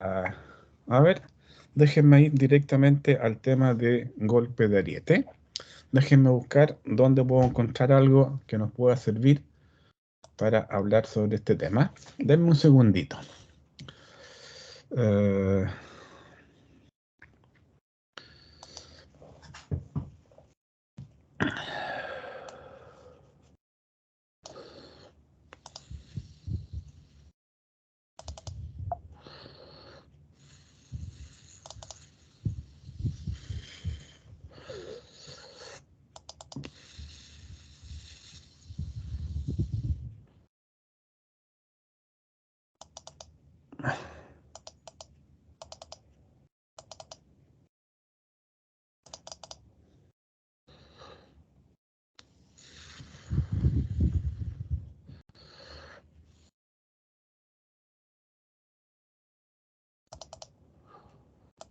A ver, déjenme ir directamente al tema de golpe de ariete. Déjenme buscar dónde puedo encontrar algo que nos pueda servir para hablar sobre este tema. Denme un segundito. Eh,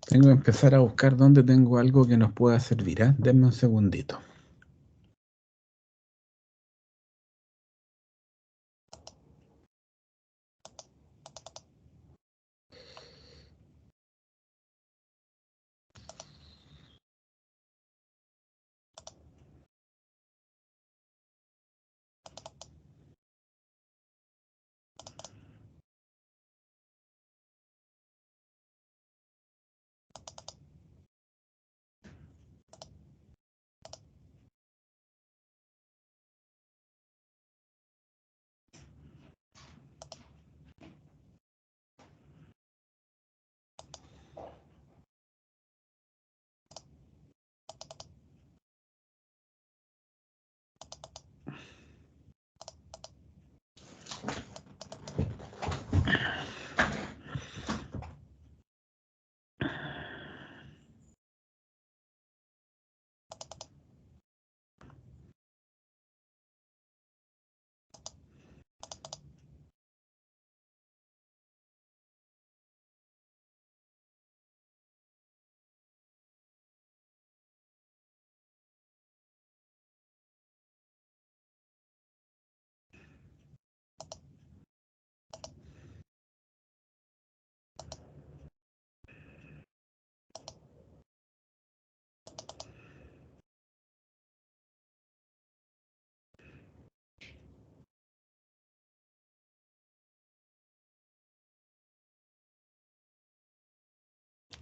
Tengo que empezar a buscar dónde tengo algo que nos pueda servir, ¿eh? Denme un segundito.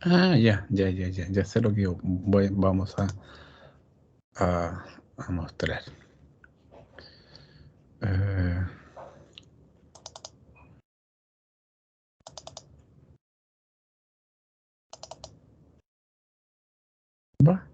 Ya sé lo que vamos a mostrar. Eh, ¿Va?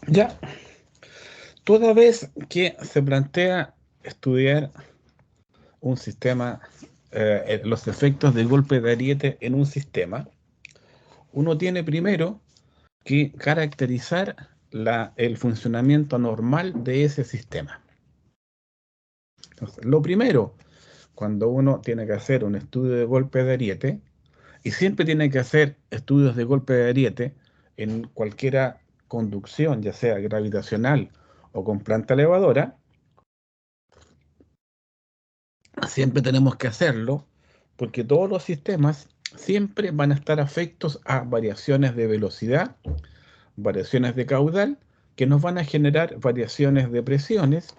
Ya, toda vez que se plantea estudiar un sistema, los efectos del golpe de ariete en un sistema, uno tiene primero que caracterizar el funcionamiento normal de ese sistema. Entonces, lo primero, cuando uno tiene que hacer un estudio de golpe de ariete, y siempre tiene que hacer estudios de golpe de ariete en cualquiera conducción, ya sea gravitacional o con planta elevadora, siempre tenemos que hacerlo porque todos los sistemas siempre van a estar afectos a variaciones de velocidad, variaciones de caudal, que nos van a generar variaciones de presiones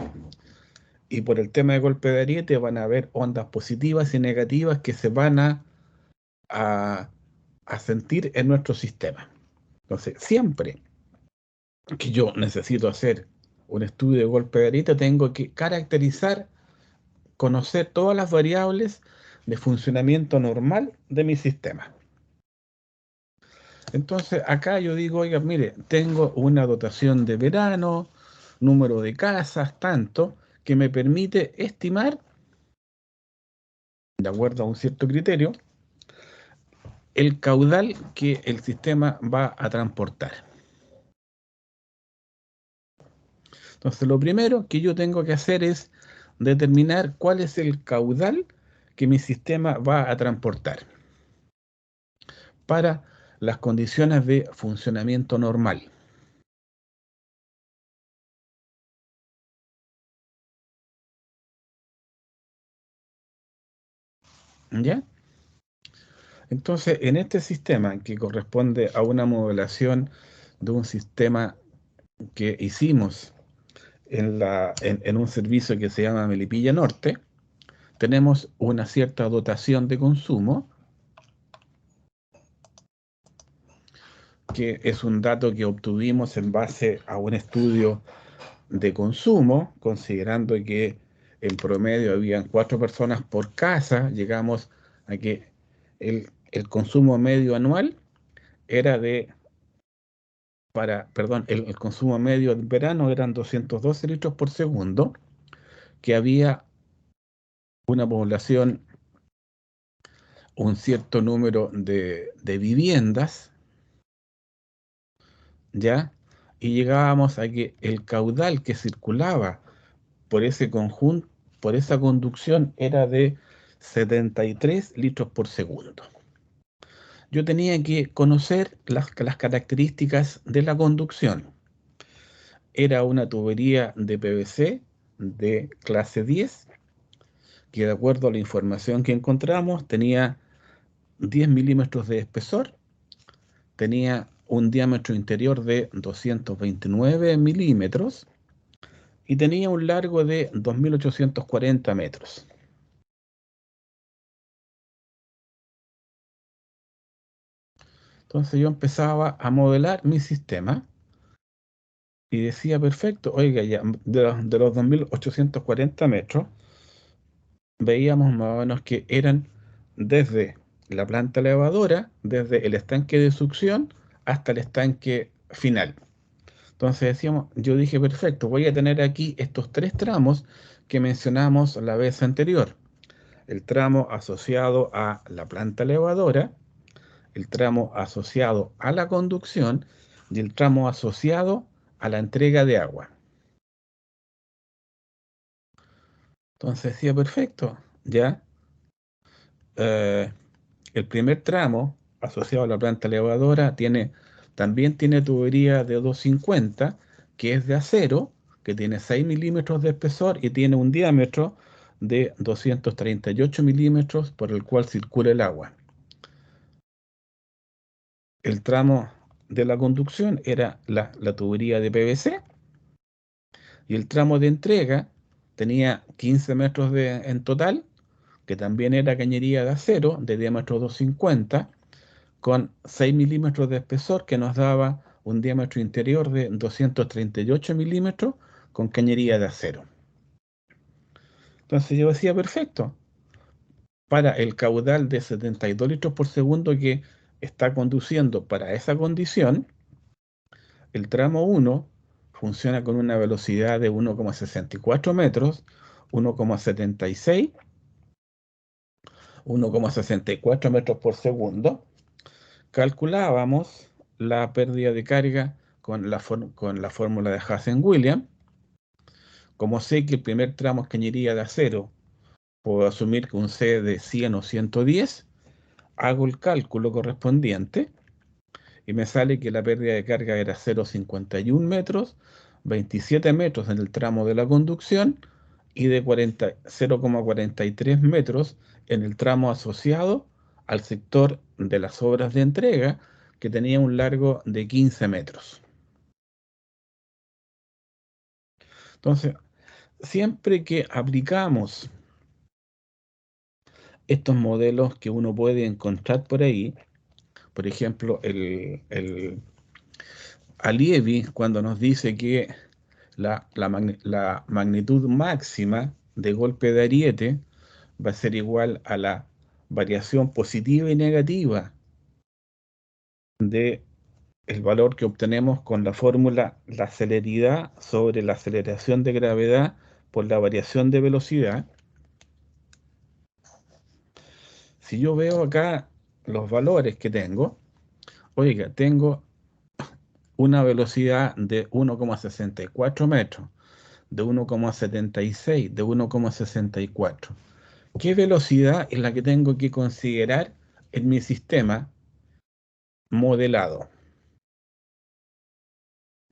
y por el tema de golpe de ariete van a haber ondas positivas y negativas que se van a, a sentir en nuestro sistema. Entonces, siempre que yo necesito hacer un estudio de golpe de ariete, tengo que caracterizar, conocer todas las variables de funcionamiento normal de mi sistema. Entonces, acá yo digo, oiga, mire, tengo una dotación de verano, número de casas, tanto, que me permite estimar, de acuerdo a un cierto criterio, el caudal que el sistema va a transportar. Entonces, lo primero que yo tengo que hacer es determinar cuál es el caudal que mi sistema va a transportar para las condiciones de funcionamiento normal. ¿Ya? Entonces, en este sistema que corresponde a una modelación de un sistema que hicimos en un servicio que se llama Melipilla Norte, tenemos una cierta dotación de consumo, que es un dato que obtuvimos en base a un estudio de consumo, considerando que en promedio habían 4 personas por casa, llegamos a que el consumo medio anual era perdón, el consumo medio en verano eran 212 litros por segundo, que había una población, un cierto número de viviendas, ¿ya? Y llegábamos a que el caudal que circulaba por ese conjunto, por esa conducción, era de 73 litros por segundo. Yo tenía que conocer las características de la conducción. Era una tubería de PVC de clase 10, que de acuerdo a la información que encontramos tenía 10 milímetros de espesor, tenía un diámetro interior de 229 milímetros y tenía un largo de 2.840 metros. Entonces yo empezaba a modelar mi sistema y decía, perfecto, oiga, ya de los 2.840 metros, veíamos más o menos que eran desde la planta elevadora, desde el estanque de succión hasta el estanque final. Entonces decíamos, yo dije, perfecto, voy a tener aquí estos 3 tramos que mencionamos la vez anterior. El tramo asociado a la planta elevadora, el tramo asociado a la conducción y el tramo asociado a la entrega de agua. Entonces decía, perfecto, ya. eh, el primer tramo asociado a la planta elevadora también tiene tubería de 250, que es de acero, que tiene 6 milímetros de espesor y tiene un diámetro de 238 milímetros por el cual circula el agua. El tramo de la conducción era la tubería de PVC y el tramo de entrega tenía 15 metros en total, que también era cañería de acero de diámetro 250 con 6 milímetros de espesor, que nos daba un diámetro interior de 238 milímetros con cañería de acero. Entonces yo decía, perfecto, para el caudal de 72 litros por segundo que está conduciendo para esa condición, el tramo 1 funciona con una velocidad de 1,64 metros, 1,76, 1,64 metros por segundo. Calculábamos la pérdida de carga con la fórmula de Hazen-Williams. Como sé que el primer tramo es cañería de acero, puedo asumir que un C de 100 o 110, hago el cálculo correspondiente y me sale que la pérdida de carga era 0,51 metros, 27 metros en el tramo de la conducción y de 0,43 metros en el tramo asociado al sector de las obras de entrega, que tenía un largo de 15 metros. Entonces, siempre que aplicamos estos modelos que uno puede encontrar por ahí, por ejemplo, el Allievi, cuando nos dice que la magnitud máxima de golpe de ariete va a ser igual a la variación positiva y negativa de el valor que obtenemos con la fórmula la celeridad sobre la aceleración de gravedad por la variación de velocidad. Si yo veo acá los valores que tengo, oiga, tengo una velocidad de 1,64 metros, de 1,76, de 1,64. ¿Qué velocidad es la que tengo que considerar en mi sistema modelado?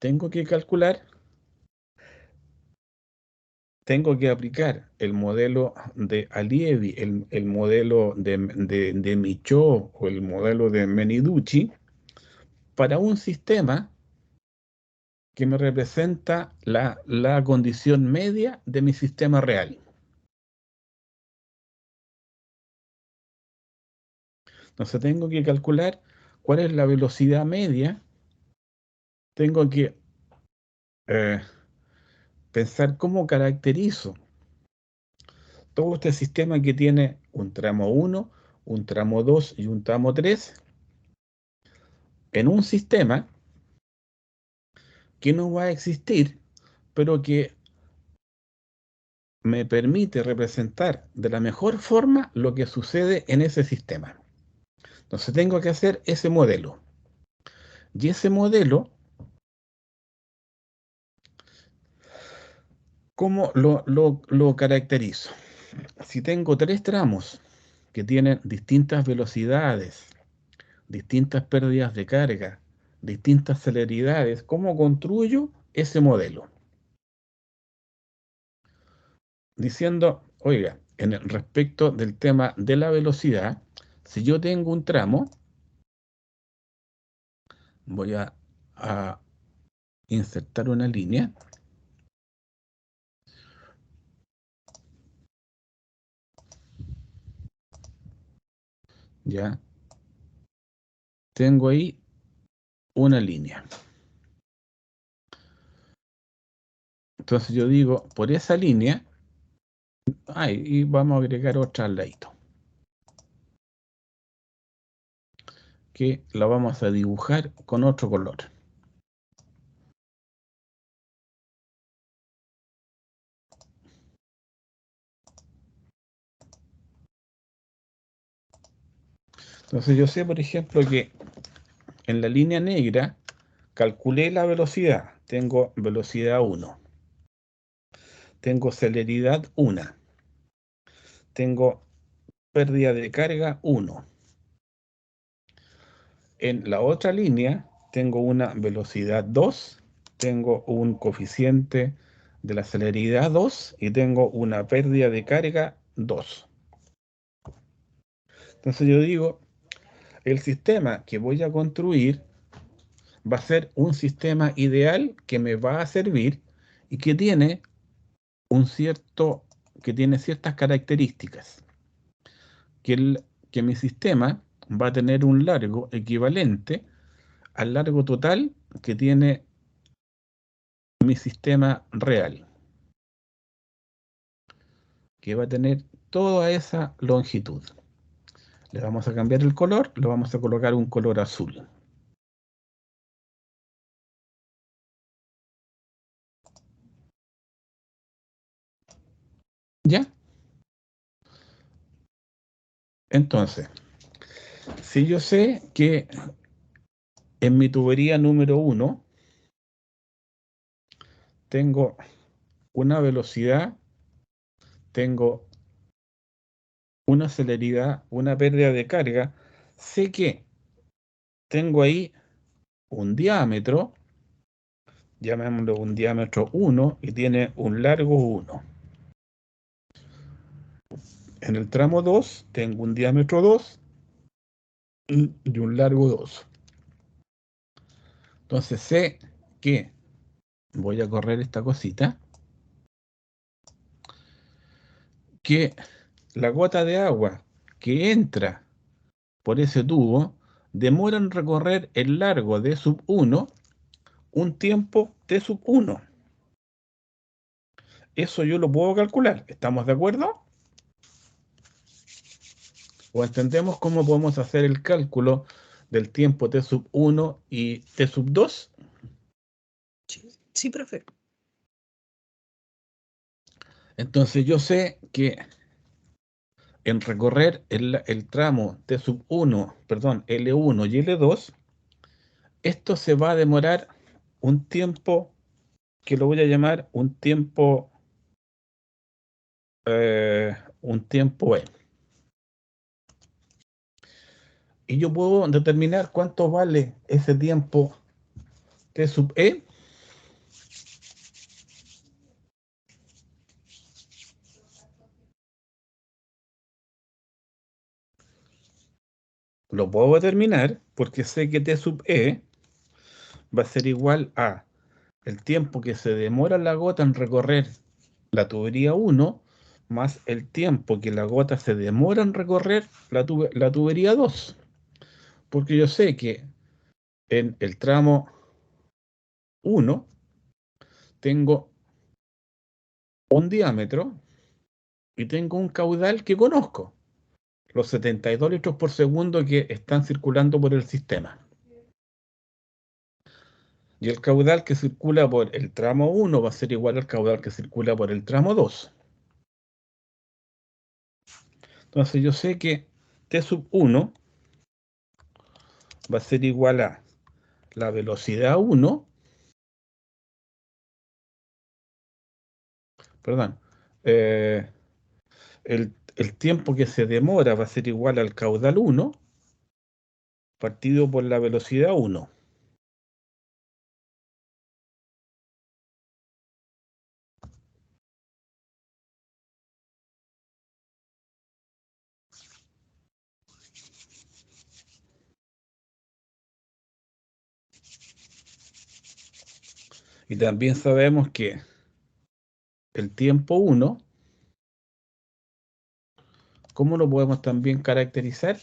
Tengo que calcular, tengo que aplicar el modelo de Allievi, el modelo de Michaud o el modelo de Meniducci para un sistema que me representa la condición media de mi sistema real. Entonces tengo que calcular cuál es la velocidad media, tengo que eh, pensar cómo caracterizo todo este sistema que tiene un tramo 1, un tramo 2 y un tramo 3 en un sistema que no va a existir, pero que me permite representar de la mejor forma lo que sucede en ese sistema. Entonces tengo que hacer ese modelo. Y ese modelo, ¿cómo lo caracterizo? Si tengo tres tramos que tienen distintas velocidades, distintas pérdidas de carga, distintas celeridades, ¿cómo construyo ese modelo? Diciendo, oiga, en el respecto del tema de la velocidad, si yo tengo un tramo, voy a insertar una línea, ya tengo ahí una línea. Entonces yo digo, por esa línea, y vamos a agregar otra al ladito, que la vamos a dibujar con otro color. Entonces yo sé, por ejemplo, que en la línea negra calculé la velocidad. Tengo velocidad 1. Tengo celeridad 1. Tengo pérdida de carga 1. En la otra línea tengo una velocidad 2. Tengo un coeficiente de la celeridad 2 y tengo una pérdida de carga 2. Entonces yo digo, el sistema que voy a construir va a ser un sistema ideal que me va a servir y que tiene que tiene ciertas características. Que mi sistema va a tener un largo equivalente al largo total que tiene mi sistema real, que va a tener toda esa longitud. Le vamos a cambiar el color, le vamos a colocar un color azul. ¿Ya? Entonces, si yo sé que en mi tubería número 1 tengo una velocidad, tengo una celeridad, una pérdida de carga, sé que tengo ahí un diámetro, llamémoslo un diámetro 1 y tiene un largo 1. En el tramo 2 tengo un diámetro 2 y un largo 2. Entonces sé que voy a correr esta cosita que la gota de agua que entra por ese tubo demora en recorrer el largo de sub 1 un tiempo t sub 1. Eso yo lo puedo calcular. ¿Estamos de acuerdo? ¿O entendemos cómo podemos hacer el cálculo del tiempo t sub 1 y t sub 2? Sí, profe. Entonces yo sé que en recorrer el tramo t sub 1, perdón, L1 y L2, esto se va a demorar un tiempo que lo voy a llamar un tiempo E. Y yo puedo determinar cuánto vale ese tiempo t sub e. Lo puedo determinar porque sé que t sub e va a ser igual a el tiempo que se demora la gota en recorrer la tubería 1 más el tiempo que la gota se demora en recorrer la tubería 2. Porque yo sé que en el tramo 1 tengo un diámetro y tengo un caudal que conozco, los 72 litros por segundo que están circulando por el sistema. Y el caudal que circula por el tramo 1 va a ser igual al caudal que circula por el tramo 2. Entonces yo sé que T sub 1 va a ser igual a la velocidad 1, perdón, el tiempo que se demora va a ser igual al caudal 1 partido por la velocidad 1. Y también sabemos que el tiempo 1, ¿cómo lo podemos también caracterizar?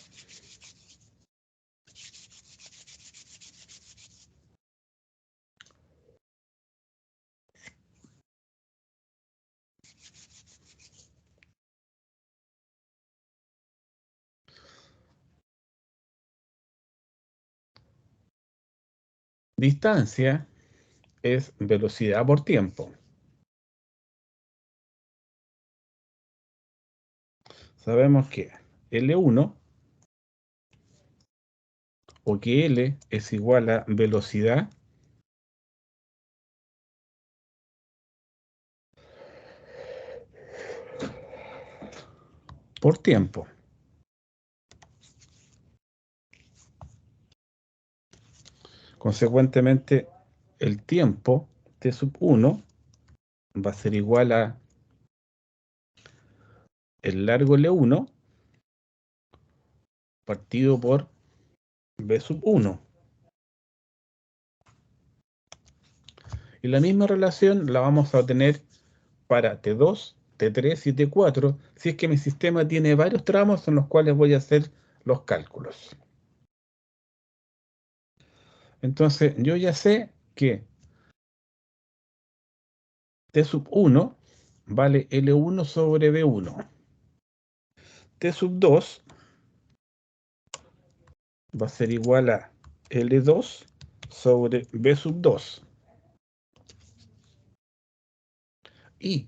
Distancia es velocidad por tiempo. Sabemos que L1 o que L es igual a velocidad por tiempo. Consecuentemente, el tiempo t sub 1 va a ser igual a el largo L1 partido por B sub 1. Y la misma relación la vamos a tener para T2, T3 y T4, si es que mi sistema tiene varios tramos en los cuales voy a hacer los cálculos. Entonces, yo ya sé que T sub 1 vale L1 sobre B1. T sub 2 va a ser igual a L2 sobre B sub 2. Y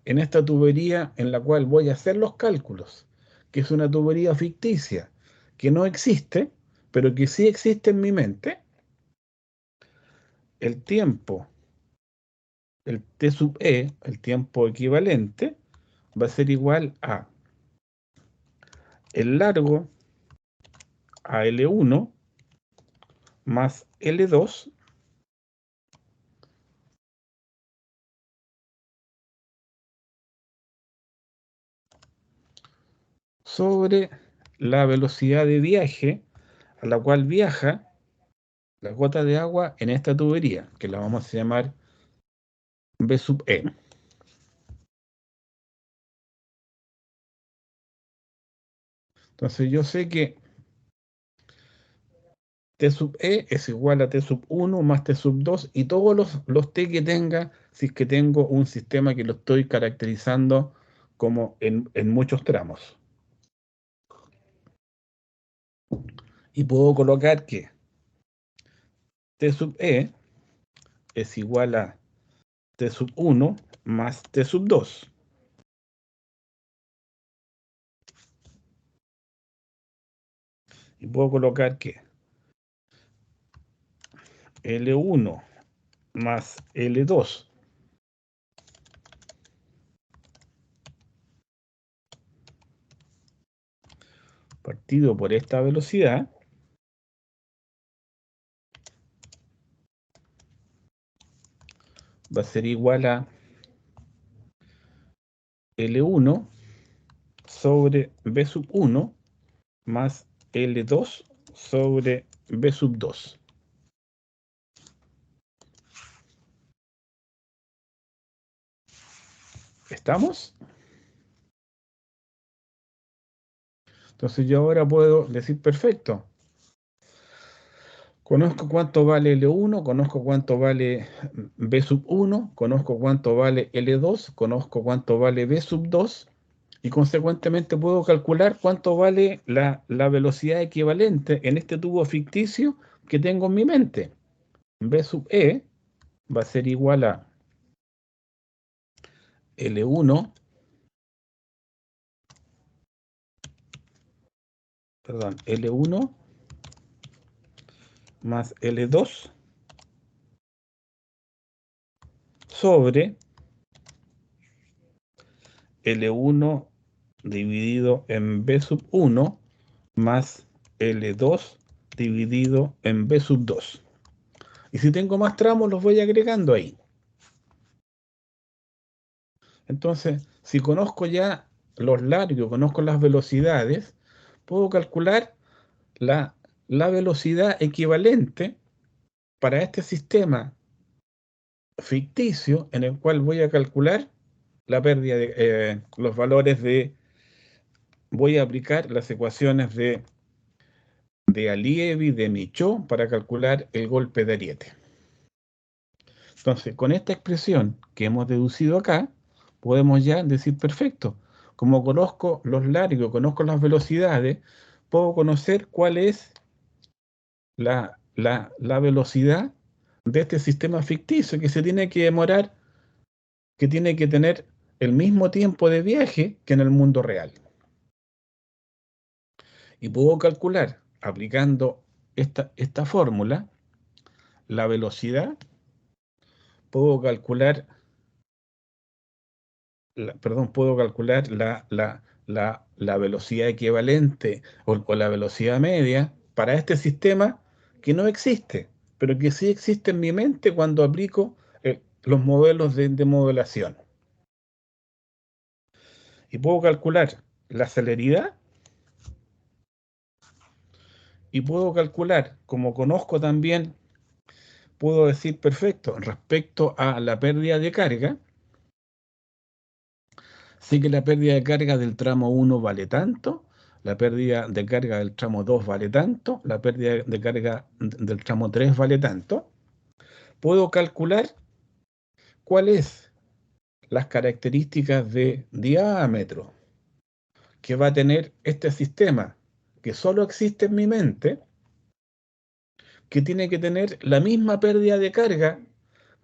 en esta tubería en la cual voy a hacer los cálculos, que es una tubería ficticia, que no existe, pero que sí existe en mi mente, el tiempo, el T sub E, el tiempo equivalente, va a ser igual a el largo a L1 más L2 sobre la velocidad de viaje a la cual viaja la gota de agua en esta tubería, que la vamos a llamar B sub E. Entonces yo sé que T sub E es igual a T sub 1 más T sub 2 y todos los T que tenga, si es que tengo un sistema que lo estoy caracterizando como en muchos tramos. Y puedo colocar que T sub E es igual a T sub 1 más T sub 2. Y puedo colocar que L1 más L2 partido por esta velocidad va a ser igual a L1 sobre B sub 1 más L2 sobre B sub 2. ¿Estamos? Entonces yo ahora puedo decir, perfecto, conozco cuánto vale L1, conozco cuánto vale B sub 1, conozco cuánto vale L2, conozco cuánto vale B sub 2 y consecuentemente puedo calcular cuánto vale la velocidad equivalente en este tubo ficticio que tengo en mi mente. B sub E va a ser igual a L1, perdón, L1 más L2 sobre L1 dividido en B sub 1 más L2 dividido en B sub 2. Y si tengo más tramos, los voy agregando ahí. Entonces, si conozco ya los largos, conozco las velocidades, puedo calcular la velocidad equivalente para este sistema ficticio en el cual voy a calcular la pérdida de los valores de, voy a aplicar las ecuaciones de Allievi, de Michaud, para calcular el golpe de ariete. Entonces, con esta expresión que hemos deducido acá, podemos ya decir, perfecto, como conozco los largos, conozco las velocidades, puedo conocer cuál es la velocidad de este sistema ficticio que se tiene que demorar, que tiene que tener el mismo tiempo de viaje que en el mundo real. Y puedo calcular, aplicando esta fórmula, la velocidad, puedo calcular, puedo calcular la velocidad equivalente o la velocidad media para este sistema que no existe, pero que sí existe en mi mente cuando aplico los modelos de modelación. Y puedo calcular la celeridad y puedo calcular, como conozco también, puedo decir, perfecto, respecto a la pérdida de carga, sé que la pérdida de carga del tramo 1 vale tanto, la pérdida de carga del tramo 2 vale tanto, la pérdida de carga del tramo 3 vale tanto. Puedo calcular cuáles las características de diámetro que va a tener este sistema, que solo existe en mi mente, que tiene que tener la misma pérdida de carga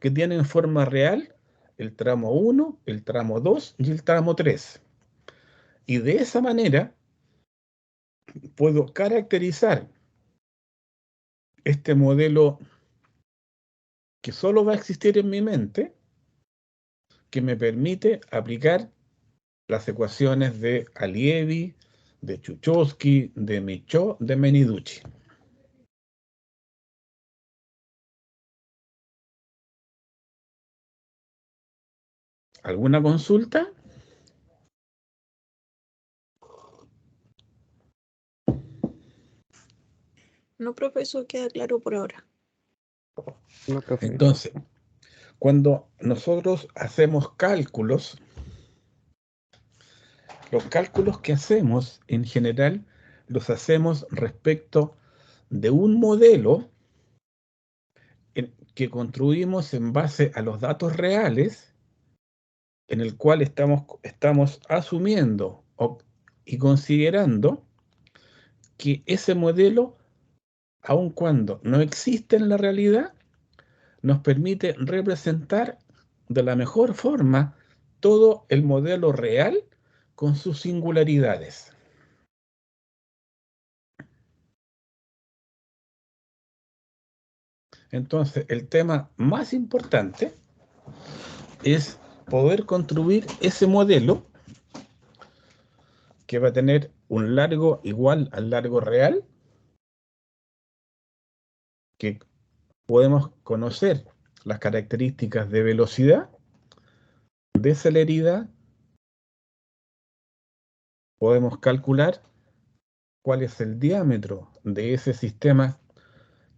que tiene en forma real el tramo 1, el tramo 2 y el tramo 3. Y de esa manera puedo caracterizar este modelo que solo va a existir en mi mente, que me permite aplicar las ecuaciones de Allievi, de Chuchowski, de Michaud, de Meniducci. ¿Alguna consulta? No, profesor, queda claro por ahora. No, profe. Entonces, cuando nosotros hacemos cálculos, los cálculos que hacemos en general los hacemos respecto de un modelo que construimos en base a los datos reales, en el cual estamos asumiendo y considerando que ese modelo, aun cuando no existe en la realidad, nos permite representar de la mejor forma todo el modelo real con sus singularidades. Entonces, el tema más importante es poder construir ese modelo que va a tener un largo igual al largo real, que podemos conocer las características de velocidad, de celeridad, podemos calcular cuál es el diámetro de ese sistema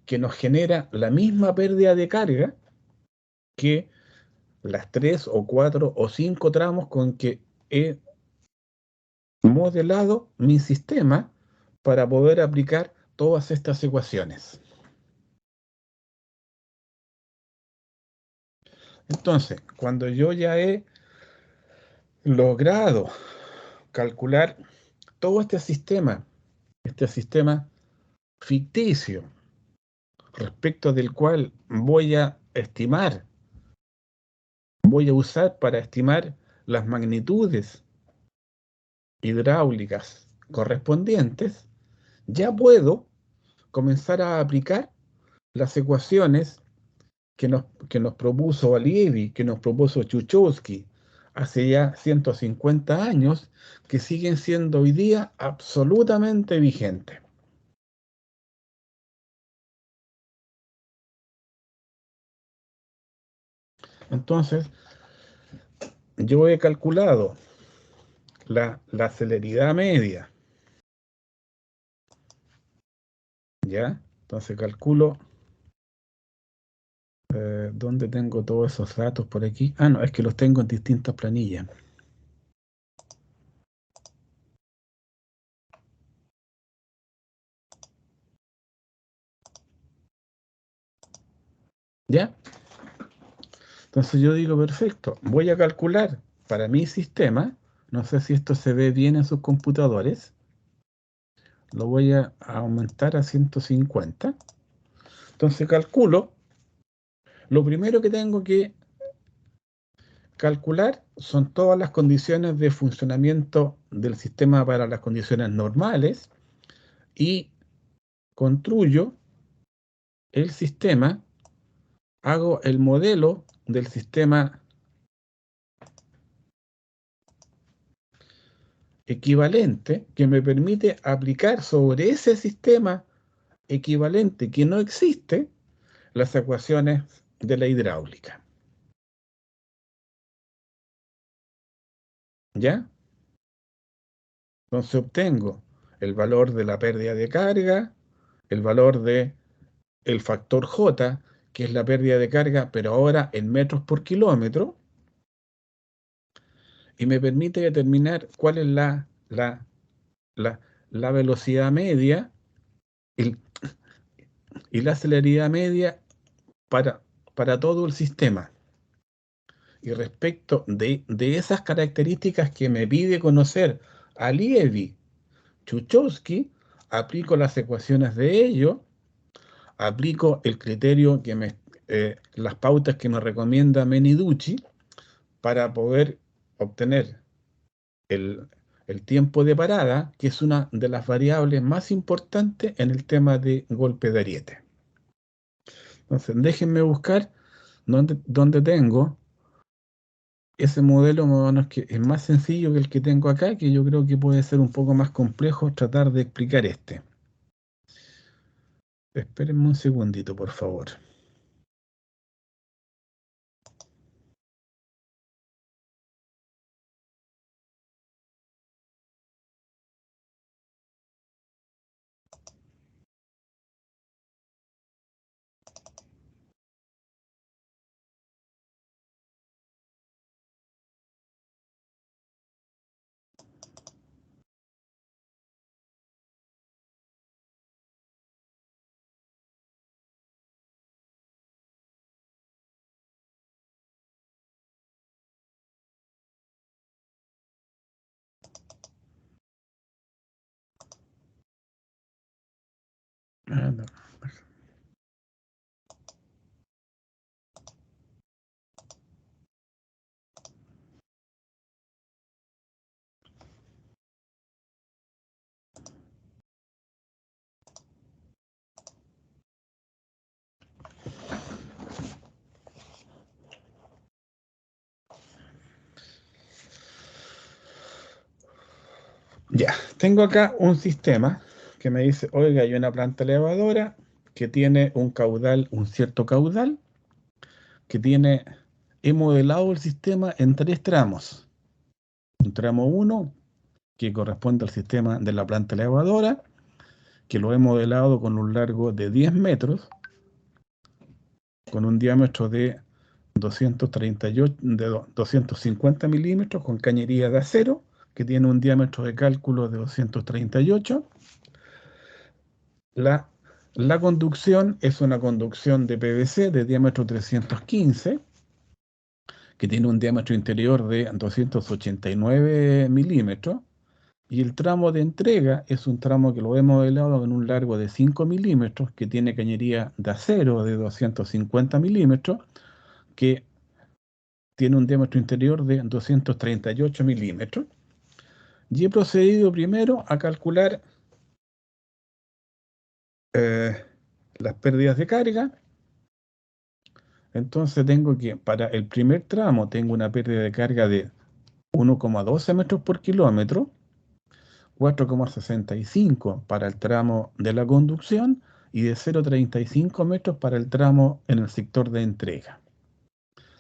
que nos genera la misma pérdida de carga que las 3 o 4 o 5 tramos con que he modelado mi sistema para poder aplicar todas estas ecuaciones. Entonces, cuando yo ya he logrado calcular todo este sistema ficticio, respecto del cual voy a usar para estimar las magnitudes hidráulicas correspondientes, ya puedo comenzar a aplicar las ecuaciones que nos propuso Allievi, que nos propuso Chuchowski hace ya 150 años, que siguen siendo hoy día absolutamente vigentes. Entonces, yo he calculado la celeridad media, ¿ya? Entonces calculo, ¿dónde tengo todos esos datos por aquí? Ah, no, es que los tengo en distintas planillas. ¿Ya? Entonces yo digo, perfecto, voy a calcular para mi sistema, no sé si esto se ve bien en sus computadores, lo voy a aumentar a 150. Entonces calculo, lo primero que tengo que calcular son todas las condiciones de funcionamiento del sistema para las condiciones normales y construyo el sistema, hago el modelo del sistema equivalente que me permite aplicar sobre ese sistema equivalente que no existe las ecuaciones de la hidráulica. ¿Ya? Entonces obtengo el valor de la pérdida de carga, el valor de el factor J, que es la pérdida de carga, pero ahora en metros por kilómetro, y me permite determinar cuál es la velocidad media y, y la celeridad media para, para todo el sistema. Y respecto de esas características que me pide conocer Allievi, Chuchowski, aplico las ecuaciones de ello, aplico el criterio las pautas que me recomienda Meniducci para poder obtener el, el tiempo de parada, que es una de las variables más importantes en el tema de golpe de ariete. Entonces, déjenme buscar dónde tengo ese modelo más o menos que es más sencillo que el que tengo acá, que yo creo que puede ser un poco más complejo tratar de explicar este. Espérenme un segundito, por favor. No. Ya, tengo acá un sistema que me dice, oiga, hay una planta elevadora que tiene un caudal, un cierto caudal, que tiene, he modelado el sistema en 3 tramos. Un tramo 1, que corresponde al sistema de la planta elevadora, que lo he modelado con un largo de 10 metros, con un diámetro de 250 milímetros, con cañería de acero, que tiene un diámetro de cálculo de 238. La conducción es una conducción de PVC de diámetro 315, que tiene un diámetro interior de 289 milímetros, y el tramo de entrega es un tramo que lo he modelado en un largo de 5 milímetros, que tiene cañería de acero de 250 milímetros, que tiene un diámetro interior de 238 milímetros. Y he procedido primero a calcular las pérdidas de carga. Entonces tengo que, para el primer tramo, tengo una pérdida de carga de 1,12 metros por kilómetro, 4,65 para el tramo de la conducción y de 0,35 metros para el tramo en el sector de entrega.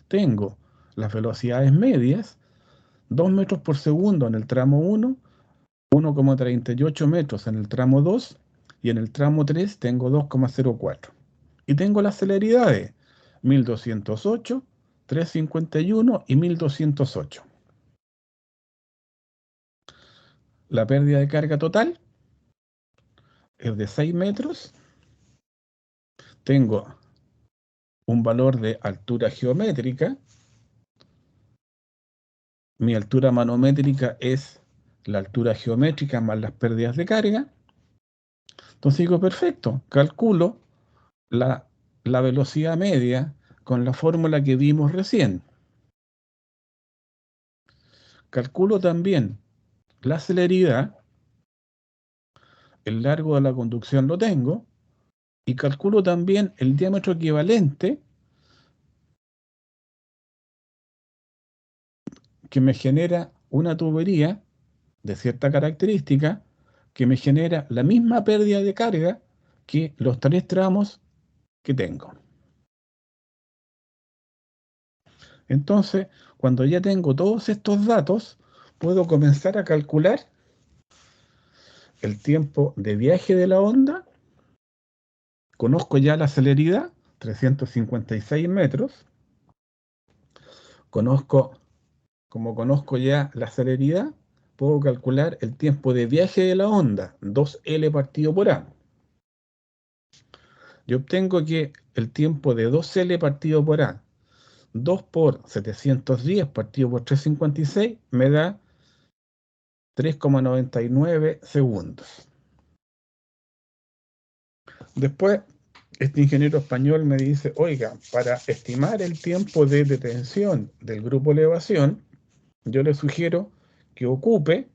Tengo las velocidades medias, 2 metros por segundo en el tramo 1, 1,38 metros en el tramo 2 y en el tramo 3 tengo 2,04. Y tengo las celeridades 1208, 351 y 1208. La pérdida de carga total es de 6 metros. Tengo un valor de altura geométrica. Mi altura manométrica es la altura geométrica más las pérdidas de carga. Entonces digo, perfecto, calculo la velocidad media con la fórmula que vimos recién. Calculo también la celeridad, el largo de la conducción lo tengo, y calculo también el diámetro equivalente que me genera una tubería de cierta característica que me genera la misma pérdida de carga que los 3 tramos que tengo. Entonces, cuando ya tengo todos estos datos, puedo comenzar a calcular el tiempo de viaje de la onda. Conozco ya la celeridad, 356 metros. Como conozco ya la celeridad, puedo calcular el tiempo de viaje de la onda, 2L partido por A. Yo obtengo que el tiempo de 2L partido por A, 2 por 710 partido por 356, me da 3,99 segundos. Después, este ingeniero español me dice, oiga, para estimar el tiempo de detención del grupo elevación, yo le sugiero que ocupe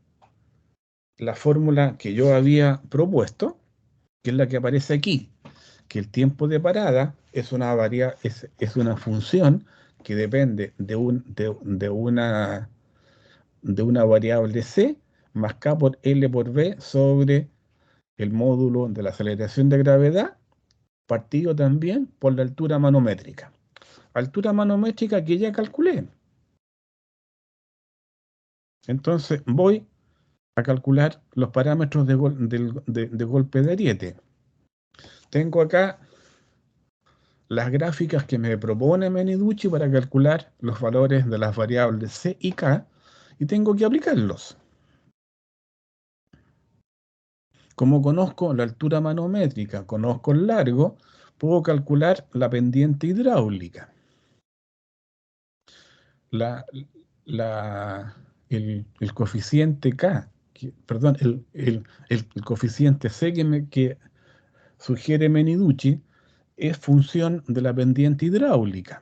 la fórmula que yo había propuesto, que es la que aparece aquí, que el tiempo de parada es una función que depende de una variable c más k por L por B sobre el módulo de la aceleración de gravedad, partido también por la altura manométrica. Altura manométrica que ya calculé. Entonces voy a calcular los parámetros de golpe de ariete. Tengo acá las gráficas que me propone Meniducci para calcular los valores de las variables C y K, y tengo que aplicarlos. Como conozco la altura manométrica, conozco el largo, puedo calcular la pendiente hidráulica. El coeficiente K, perdón, el coeficiente C sugiere Meniducci, es función de la pendiente hidráulica.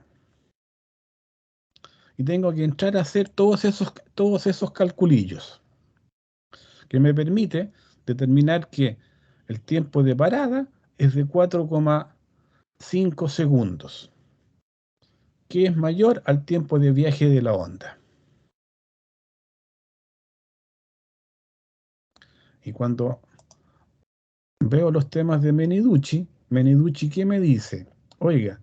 Y tengo que entrar a hacer todos esos calculillos, que me permite determinar que el tiempo de parada es de 4,5 segundos, que es mayor al tiempo de viaje de la onda. Y cuando veo los temas de Meniducci, ¿qué me dice? Oiga,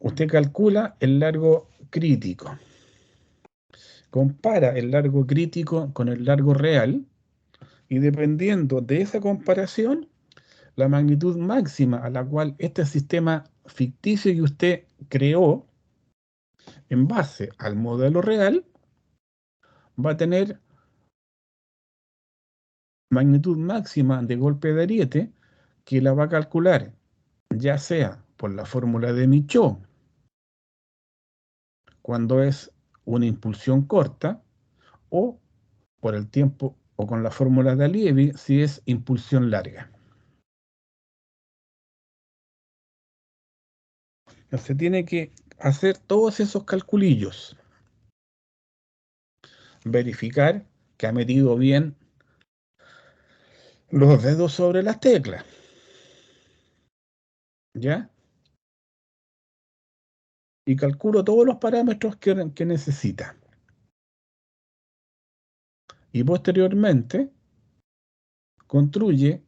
usted calcula el largo crítico, compara el largo crítico con el largo real, y dependiendo de esa comparación, la magnitud máxima a la cual este sistema ficticio que usted creó en base al modelo real va a tener magnitud máxima de golpe de ariete, que la va a calcular ya sea por la fórmula de Michaud cuando es una impulsión corta, o por el tiempo, o con la fórmula de Allievi si es impulsión larga. Se tiene que hacer todos esos calculillos, verificar que ha metido bien los dedos sobre las teclas, ¿ya? Y calculo todos los parámetros que necesita. Y posteriormente construye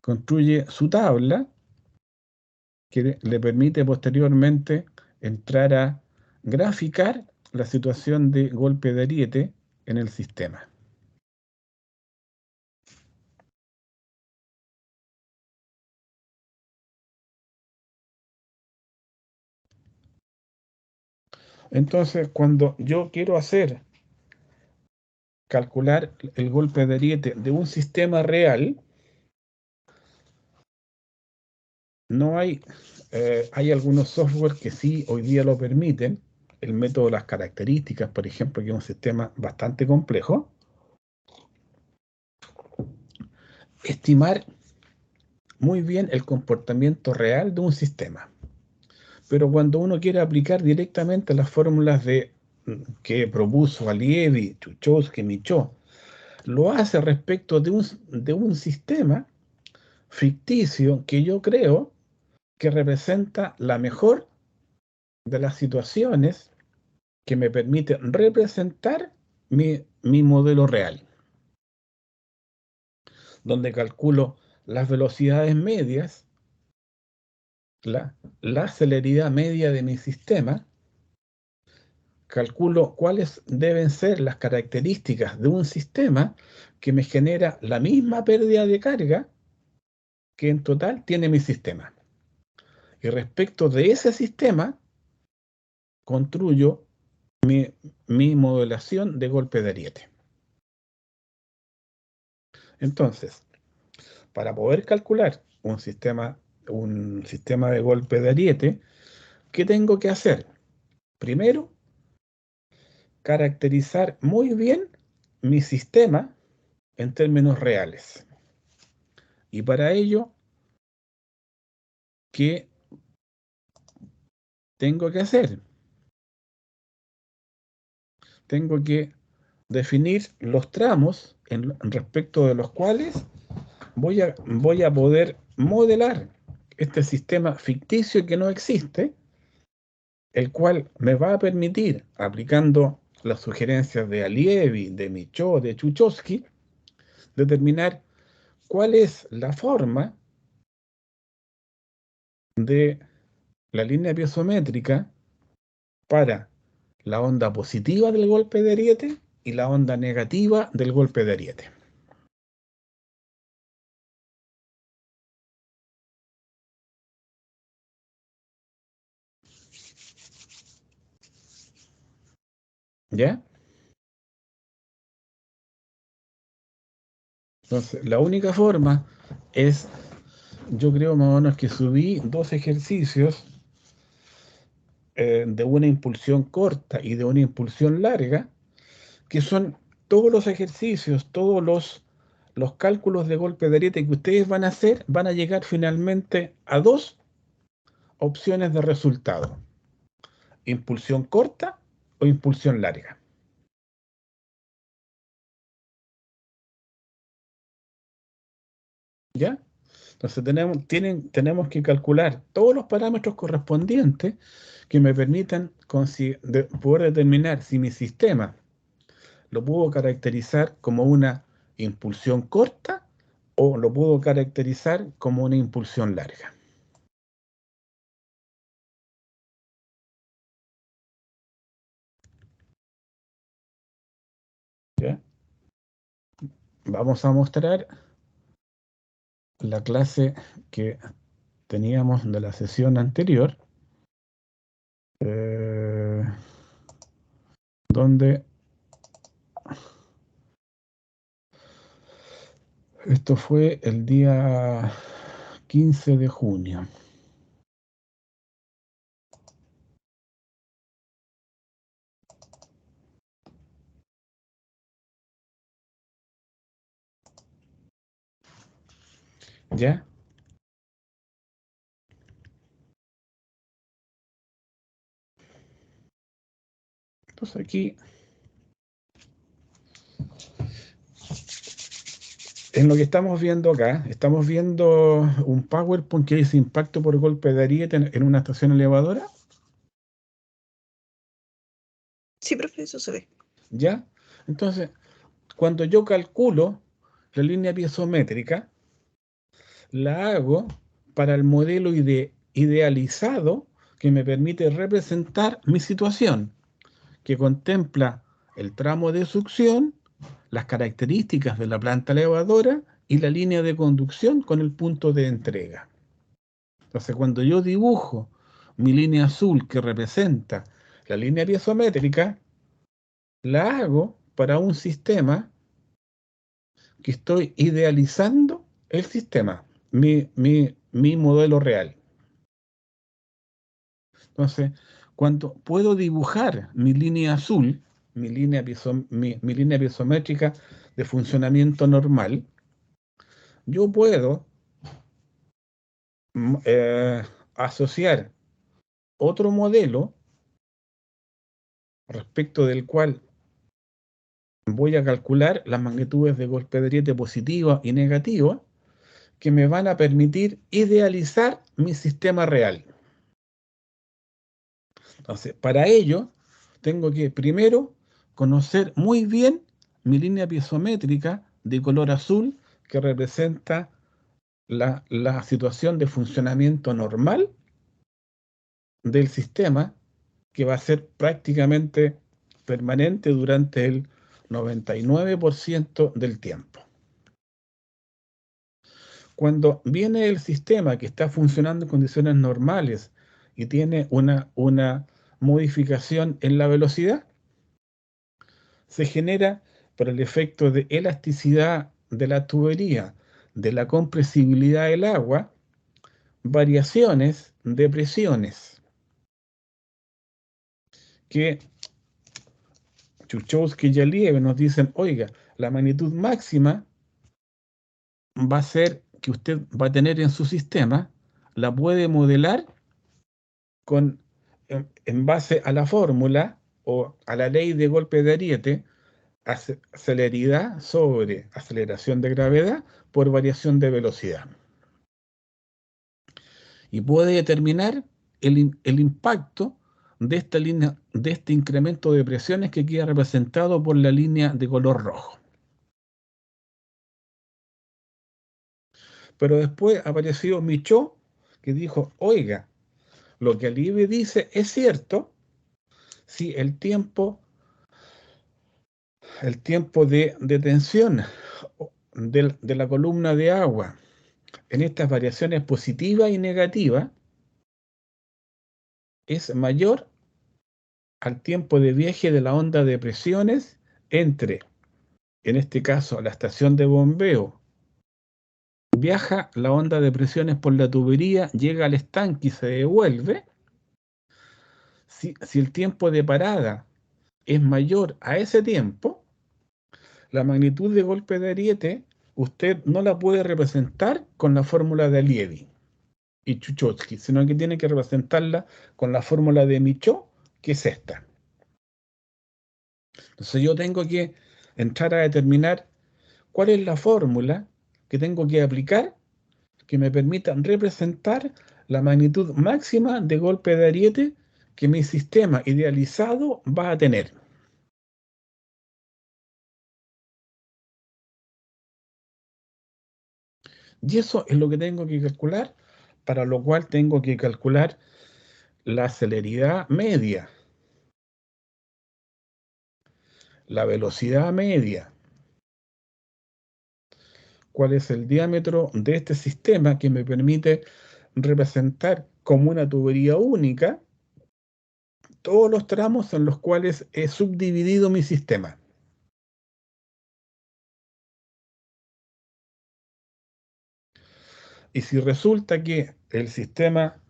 construye su tabla, que le permite posteriormente entrar a graficar la situación de golpe de ariete en el sistema. Entonces, cuando yo quiero calcular el golpe de ariete de un sistema real, no hay, hay algunos software que sí hoy día lo permiten. El método de las características, por ejemplo, que es un sistema bastante complejo. Estimar muy bien el comportamiento real de un sistema. Pero cuando uno quiere aplicar directamente las fórmulas que propuso Allievi, Chuchowski, Michaud, lo hace respecto de un sistema ficticio que yo creo que representa la mejor de las situaciones que me permite representar mi modelo real, donde calculo las velocidades medias, la celeridad media de mi sistema, calculo cuáles deben ser las características de un sistema que me genera la misma pérdida de carga que en total tiene mi sistema. Y respecto de ese sistema, construyo mi modelación de golpe de ariete. Entonces, para poder calcular un sistema de golpe de ariete, ¿qué tengo que hacer? Primero, caracterizar muy bien mi sistema en términos reales. Y para ello, ¿qué tengo que hacer? Tengo que definir los tramos respecto de los cuales voy a poder modelar este sistema ficticio que no existe, el cual me va a permitir, aplicando las sugerencias de Allievi, de Michaud, de Chuchowski, determinar cuál es la forma de la línea piezométrica para la onda positiva del golpe de ariete y la onda negativa del golpe de ariete. ¿Ya? Entonces, la única forma es, yo creo más o menos que subí 2 ejercicios de una impulsión corta y de una impulsión larga, que son todos los ejercicios, todos los cálculos de golpe de ariete que ustedes van a hacer, van a llegar finalmente a dos opciones de resultado: impulsión corta o impulsión larga. ¿Ya? Entonces tenemos que calcular todos los parámetros correspondientes que me permitan poder determinar si mi sistema lo puedo caracterizar como una impulsión corta o lo puedo caracterizar como una impulsión larga. ¿Ya? Vamos a mostrar la clase que teníamos de la sesión anterior, donde esto fue el día 15 de junio. ¿Ya? Entonces aquí, en lo que estamos viendo acá, estamos viendo un PowerPoint que dice impacto por golpe de ariete en una estación elevadora. Sí, profe, eso se ve. ¿Ya? Entonces, cuando yo calculo la línea piezométrica, la hago para el modelo idealizado que me permite representar mi situación, que contempla el tramo de succión, las características de la planta elevadora y la línea de conducción con el punto de entrega. Entonces, cuando yo dibujo mi línea azul que representa la línea piezométrica, la hago para un sistema que estoy idealizando el sistema, mi modelo real. Entonces, cuando puedo dibujar mi línea azul, mi línea piezométrica de funcionamiento normal, yo puedo asociar otro modelo respecto del cual voy a calcular las magnitudes de golpe de ariete positiva y negativa que me van a permitir idealizar mi sistema real. Entonces, para ello, tengo que primero conocer muy bien mi línea piezométrica de color azul que representa la situación de funcionamiento normal del sistema, que va a ser prácticamente permanente durante el 99% del tiempo. Cuando viene el sistema que está funcionando en condiciones normales y tiene una modificación en la velocidad, se genera por el efecto de elasticidad de la tubería, de la compresibilidad del agua, variaciones de presiones que Chuchowski y Yaliev nos dicen: oiga, la magnitud máxima va a ser que usted va a tener en su sistema, la puede modelar en base a la fórmula o a la ley de golpe de ariete, celeridad sobre aceleración de gravedad por variación de velocidad. Y puede determinar el impacto de esta línea, de este incremento de presiones que queda representado por la línea de color rojo. Pero después apareció Michaud, que dijo: oiga, lo que Alibe dice es cierto si el tiempo de tensión de la columna de agua en estas variaciones positivas y negativas es mayor al tiempo de viaje de la onda de presiones entre, en este caso, la estación de bombeo. Viaja la onda de presiones por la tubería, llega al estanque y se devuelve. Si el tiempo de parada es mayor a ese tiempo, la magnitud de golpe de ariete usted no la puede representar con la fórmula de Alievy y Chuchowski, sino que tiene que representarla con la fórmula de Michaud, que es esta. Entonces yo tengo que entrar a determinar cuál es la fórmula que tengo que aplicar que me permita representar la magnitud máxima de golpe de ariete que mi sistema idealizado va a tener. Y eso es lo que tengo que calcular, para lo cual tengo que calcular la celeridad media, la velocidad media, cuál es el diámetro de este sistema que me permite representar como una tubería única todos los tramos en los cuales he subdividido mi sistema. Y si resulta que el sistema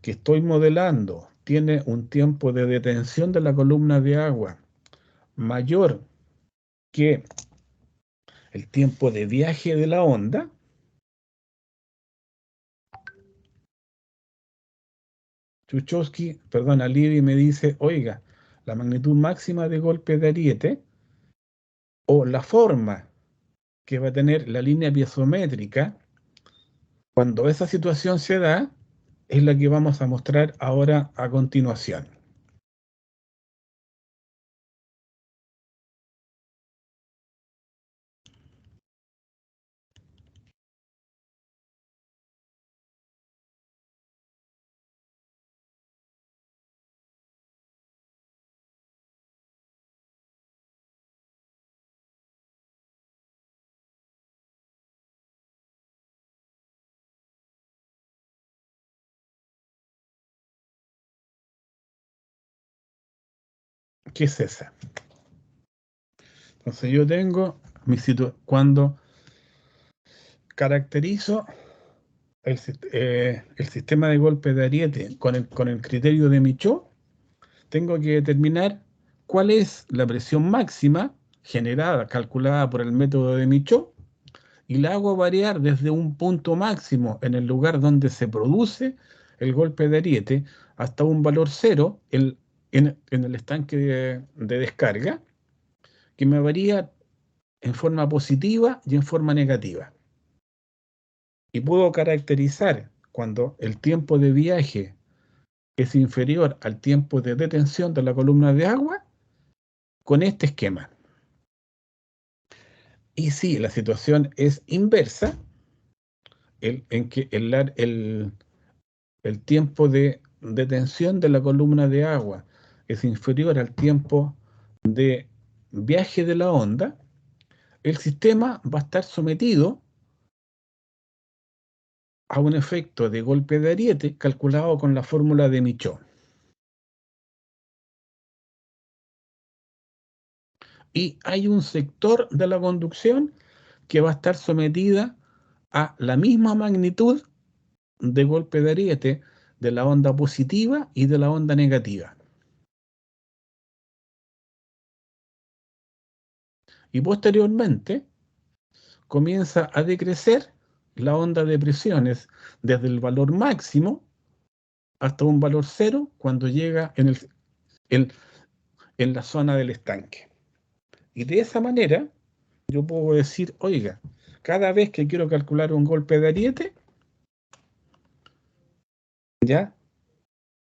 que estoy modelando tiene un tiempo de detención de la columna de agua mayor que el tiempo de viaje de la onda, Chuchowski, perdón, Alievy me dice, oiga, la magnitud máxima de golpe de ariete o la forma que va a tener la línea piezométrica cuando esa situación se da es la que vamos a mostrar ahora a continuación. ¿Qué es esa? Entonces yo tengo cuando caracterizo el sistema de golpe de ariete con el criterio de Michaud, tengo que determinar cuál es la presión máxima generada, calculada por el método de Michaud, y la hago variar desde un punto máximo en el lugar donde se produce el golpe de ariete hasta un valor cero en el estanque de descarga, que me varía en forma positiva y en forma negativa. Y puedo caracterizar cuando el tiempo de viaje es inferior al tiempo de detención de la columna de agua con este esquema. Y si la situación es inversa, en que el tiempo de detención de la columna de agua es inferior al tiempo de viaje de la onda, el sistema va a estar sometido a un efecto de golpe de ariete calculado con la fórmula de Michaud. Y hay un sector de la conducción que va a estar sometida a la misma magnitud de golpe de ariete de la onda positiva y de la onda negativa. Y posteriormente comienza a decrecer la onda de presiones desde el valor máximo hasta un valor cero cuando llega en la zona del estanque. Y de esa manera yo puedo decir, oiga, cada vez que quiero calcular un golpe de ariete, ya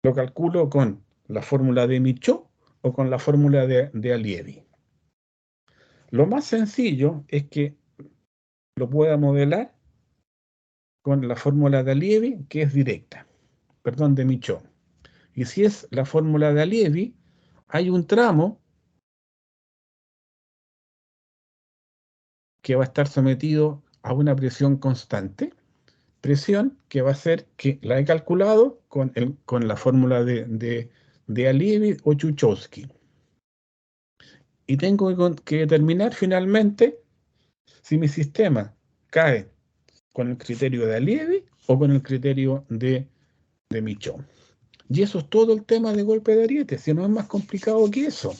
lo calculo con la fórmula de Michaud o con la fórmula de Alievy. Lo más sencillo es que lo pueda modelar con la fórmula de Alievy, que es directa, perdón, de Michaud. Y si es la fórmula de Alievy, hay un tramo que va a estar sometido a una presión constante, presión que va a ser que la he calculado con la fórmula de Alievy o Chuchowski. Y tengo que determinar finalmente si mi sistema cae con el criterio de Alievy o con el criterio de Michaud. Y eso es todo el tema de golpe de ariete, si no es más complicado que eso.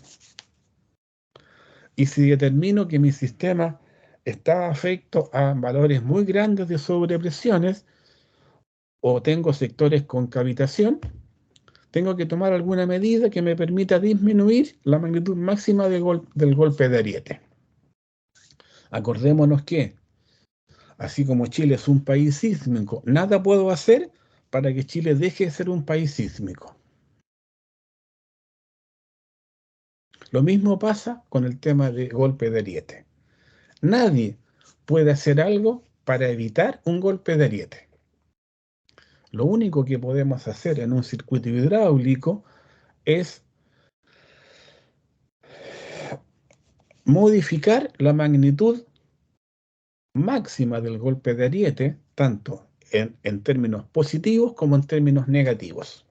Y si determino que mi sistema está afecto a valores muy grandes de sobrepresiones o tengo sectores con cavitación, tengo que tomar alguna medida que me permita disminuir la magnitud máxima del golpe de ariete. Acordémonos que, así como Chile es un país sísmico, nada puedo hacer para que Chile deje de ser un país sísmico. Lo mismo pasa con el tema de golpe de ariete. Nadie puede hacer algo para evitar un golpe de ariete. Lo único que podemos hacer en un circuito hidráulico es modificar la magnitud máxima del golpe de ariete, tanto en términos positivos como en términos negativos.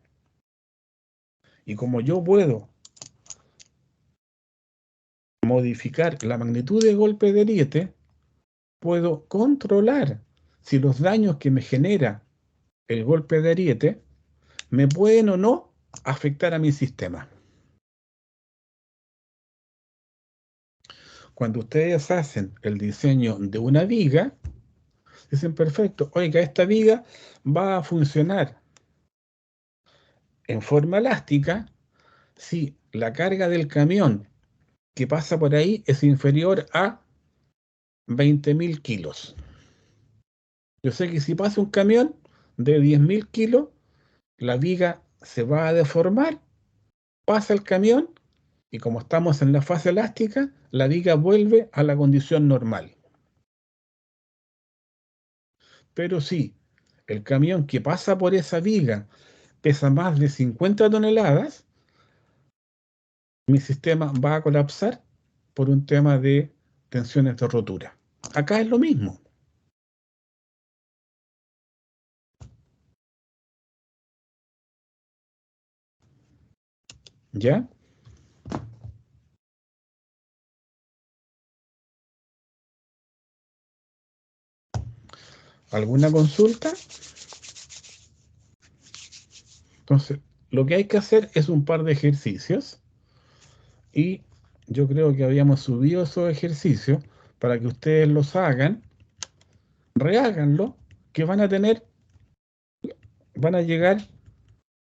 Y como yo puedo modificar la magnitud de golpe de ariete, puedo controlar si los daños que me genera el golpe de ariete me pueden o no afectar a mi sistema. Cuando ustedes hacen el diseño de una viga, dicen, perfecto, oiga, esta viga va a funcionar en forma elástica si la carga del camión que pasa por ahí es inferior a 20.000 kilos. Yo sé que si pasa un camión de 10.000 kilos, la viga se va a deformar, pasa el camión y como estamos en la fase elástica, la viga vuelve a la condición normal. Pero si el camión que pasa por esa viga pesa más de 50 toneladas, mi sistema va a colapsar por un tema de tensiones de rotura. Acá es lo mismo. ¿Ya? ¿Alguna consulta? Entonces, lo que hay que hacer es un par de ejercicios y yo creo que habíamos subido esos ejercicios para que ustedes los hagan, reháganlo, que van a llegar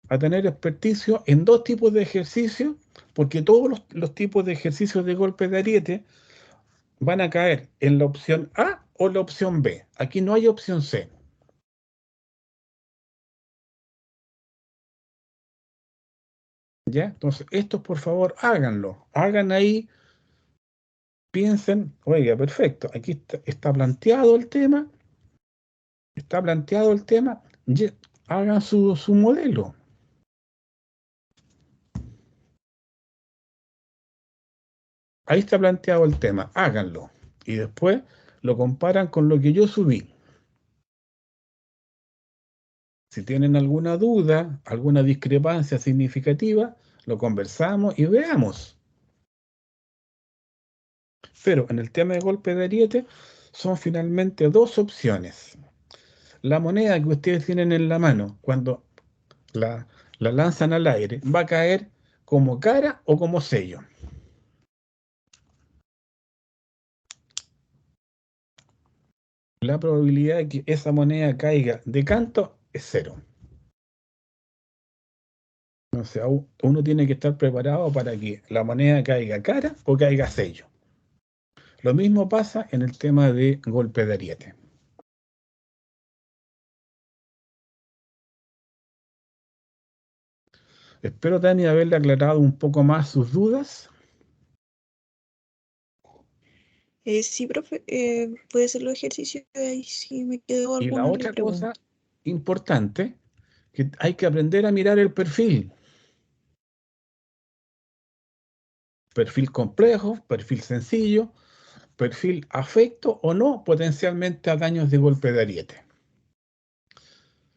a tener experticio en dos tipos de ejercicios, porque todos los tipos de ejercicios de golpe de ariete van a caer en la opción A o la opción B. Aquí no hay opción C. ¿Ya? Entonces, estos por favor háganlo. Hagan ahí, piensen, oiga, perfecto, aquí está planteado el tema, hagan su modelo. Ahí está planteado el tema, háganlo. Y después lo comparan con lo que yo subí. Si tienen alguna duda, alguna discrepancia significativa, lo conversamos y veamos. Pero en el tema de golpe de ariete son finalmente dos opciones. La moneda que ustedes tienen en la mano, cuando la lanzan al aire, va a caer como cara o como sello. La probabilidad de que esa moneda caiga de canto es cero. O sea, uno tiene que estar preparado para que la moneda caiga cara o caiga sello. Lo mismo pasa en el tema de golpe de ariete. Espero, Tani, haberle aclarado un poco más sus dudas. Sí, profe, puede ser los ejercicios de ahí si me quedó Y la alguna le otra pregunto. cosa importante, que hay que aprender a mirar el perfil. Perfil complejo, perfil sencillo, perfil afecto o no potencialmente a daños de golpe de ariete.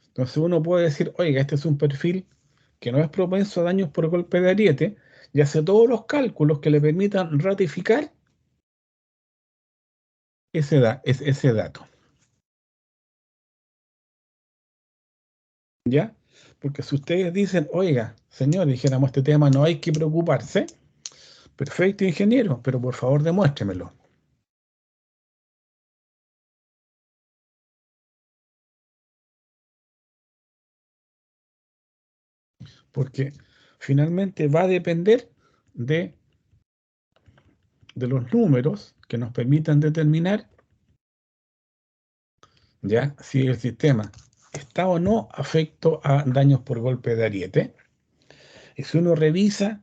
Entonces uno puede decir, oiga, este es un perfil que no es propenso a daños por golpe de ariete y hace todos los cálculos que le permitan ratificar ese dato. ¿Ya? Porque si ustedes dicen, oiga, señor, dijéramos este tema, no hay que preocuparse, Perfecto, ingeniero, pero por favor demuéstremelo. Porque finalmente va a depender de los números que nos permitan determinar ya si el sistema está o no afecto a daños por golpe de ariete. Y si uno revisa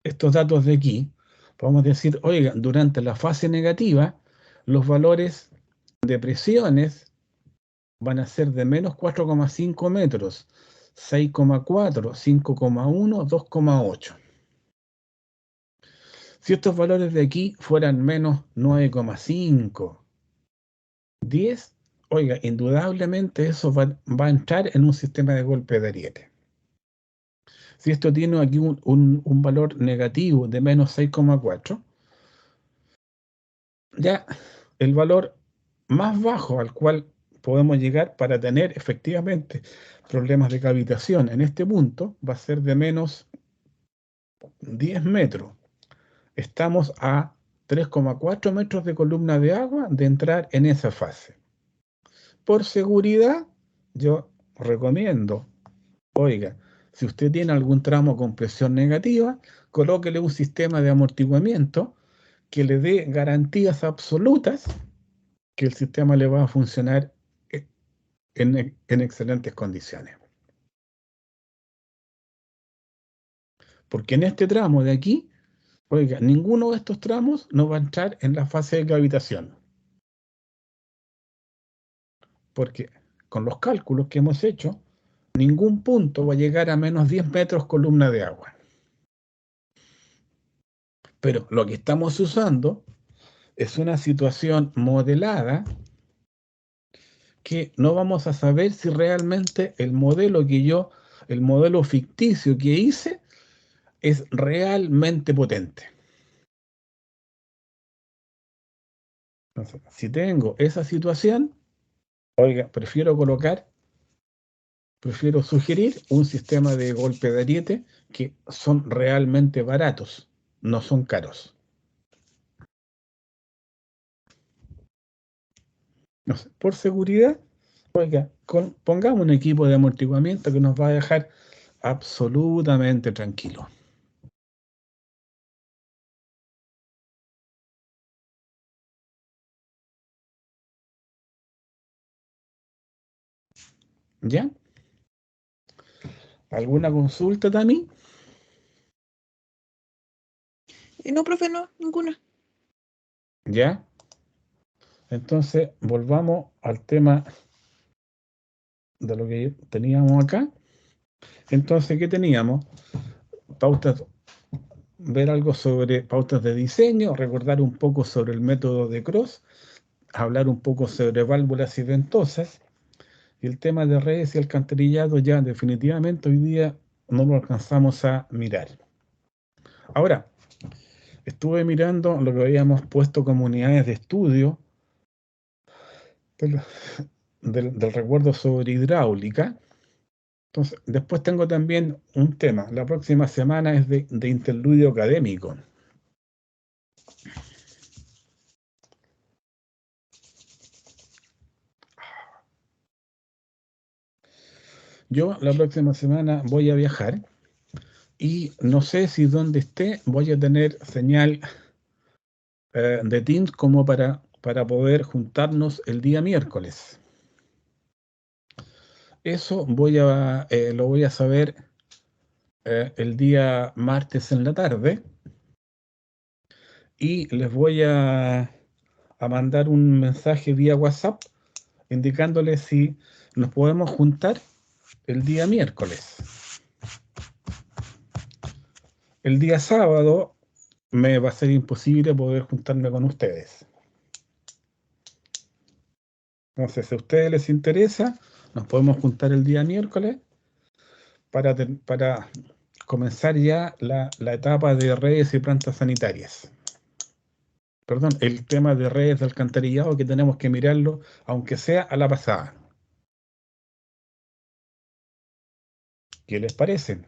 estos datos de aquí, podemos decir, oiga, durante la fase negativa, los valores de presiones van a ser de menos 4,5 metros, 6,4, 5,1, 2,8. Si estos valores de aquí fueran menos 9,5, 10, oiga, indudablemente eso va a entrar en un sistema de golpe de ariete. Si esto tiene aquí un valor negativo de menos 6,4, ya el valor más bajo al cual podemos llegar para tener efectivamente problemas de cavitación en este punto va a ser de menos 10 metros. Estamos a 3,4 metros de columna de agua de entrar en esa fase. Por seguridad, yo recomiendo, oiga, si usted tiene algún tramo con presión negativa, colóquele un sistema de amortiguamiento que le dé garantías absolutas que el sistema le va a funcionar en excelentes condiciones. Porque en este tramo de aquí, oiga, ninguno de estos tramos no va a entrar en la fase de cavitación. Porque con los cálculos que hemos hecho, ningún punto va a llegar a menos 10 metros columna de agua. Pero lo que estamos usando es una situación modelada que no vamos a saber si realmente el modelo ficticio que hice es realmente potente. Entonces, si tengo esa situación, oiga, prefiero sugerir un sistema de golpe de ariete que son realmente baratos, no son caros. No sé, por seguridad, oiga, pongamos un equipo de amortiguamiento que nos va a dejar absolutamente tranquilos. ¿Ya? ¿Alguna consulta, Tami? No, profe, no, ninguna. ¿Ya? Entonces, volvamos al tema de lo que teníamos acá. Entonces, ¿qué teníamos? Pautas, ver algo sobre pautas de diseño, recordar un poco sobre el método de Cross, hablar un poco sobre válvulas y ventosas, y el tema de redes y alcantarillado ya definitivamente hoy día no lo alcanzamos a mirar. Ahora, estuve mirando lo que habíamos puesto como unidades de estudio del recuerdo sobre hidráulica. Entonces, después tengo también un tema. La próxima semana es de interludio académico. Yo la próxima semana voy a viajar y no sé si donde esté voy a tener señal de Teams como para poder juntarnos el día miércoles. Eso lo voy a saber el día martes en la tarde y les voy a mandar un mensaje vía WhatsApp indicándoles si nos podemos juntar el día miércoles. El día sábado me va a ser imposible poder juntarme con ustedes. Entonces, si a ustedes les interesa, nos podemos juntar el día miércoles para comenzar ya la etapa de redes y plantas sanitarias. Perdón, el tema de redes de alcantarillado que tenemos que mirarlo, aunque sea a la pasada. ¿Qué les parece?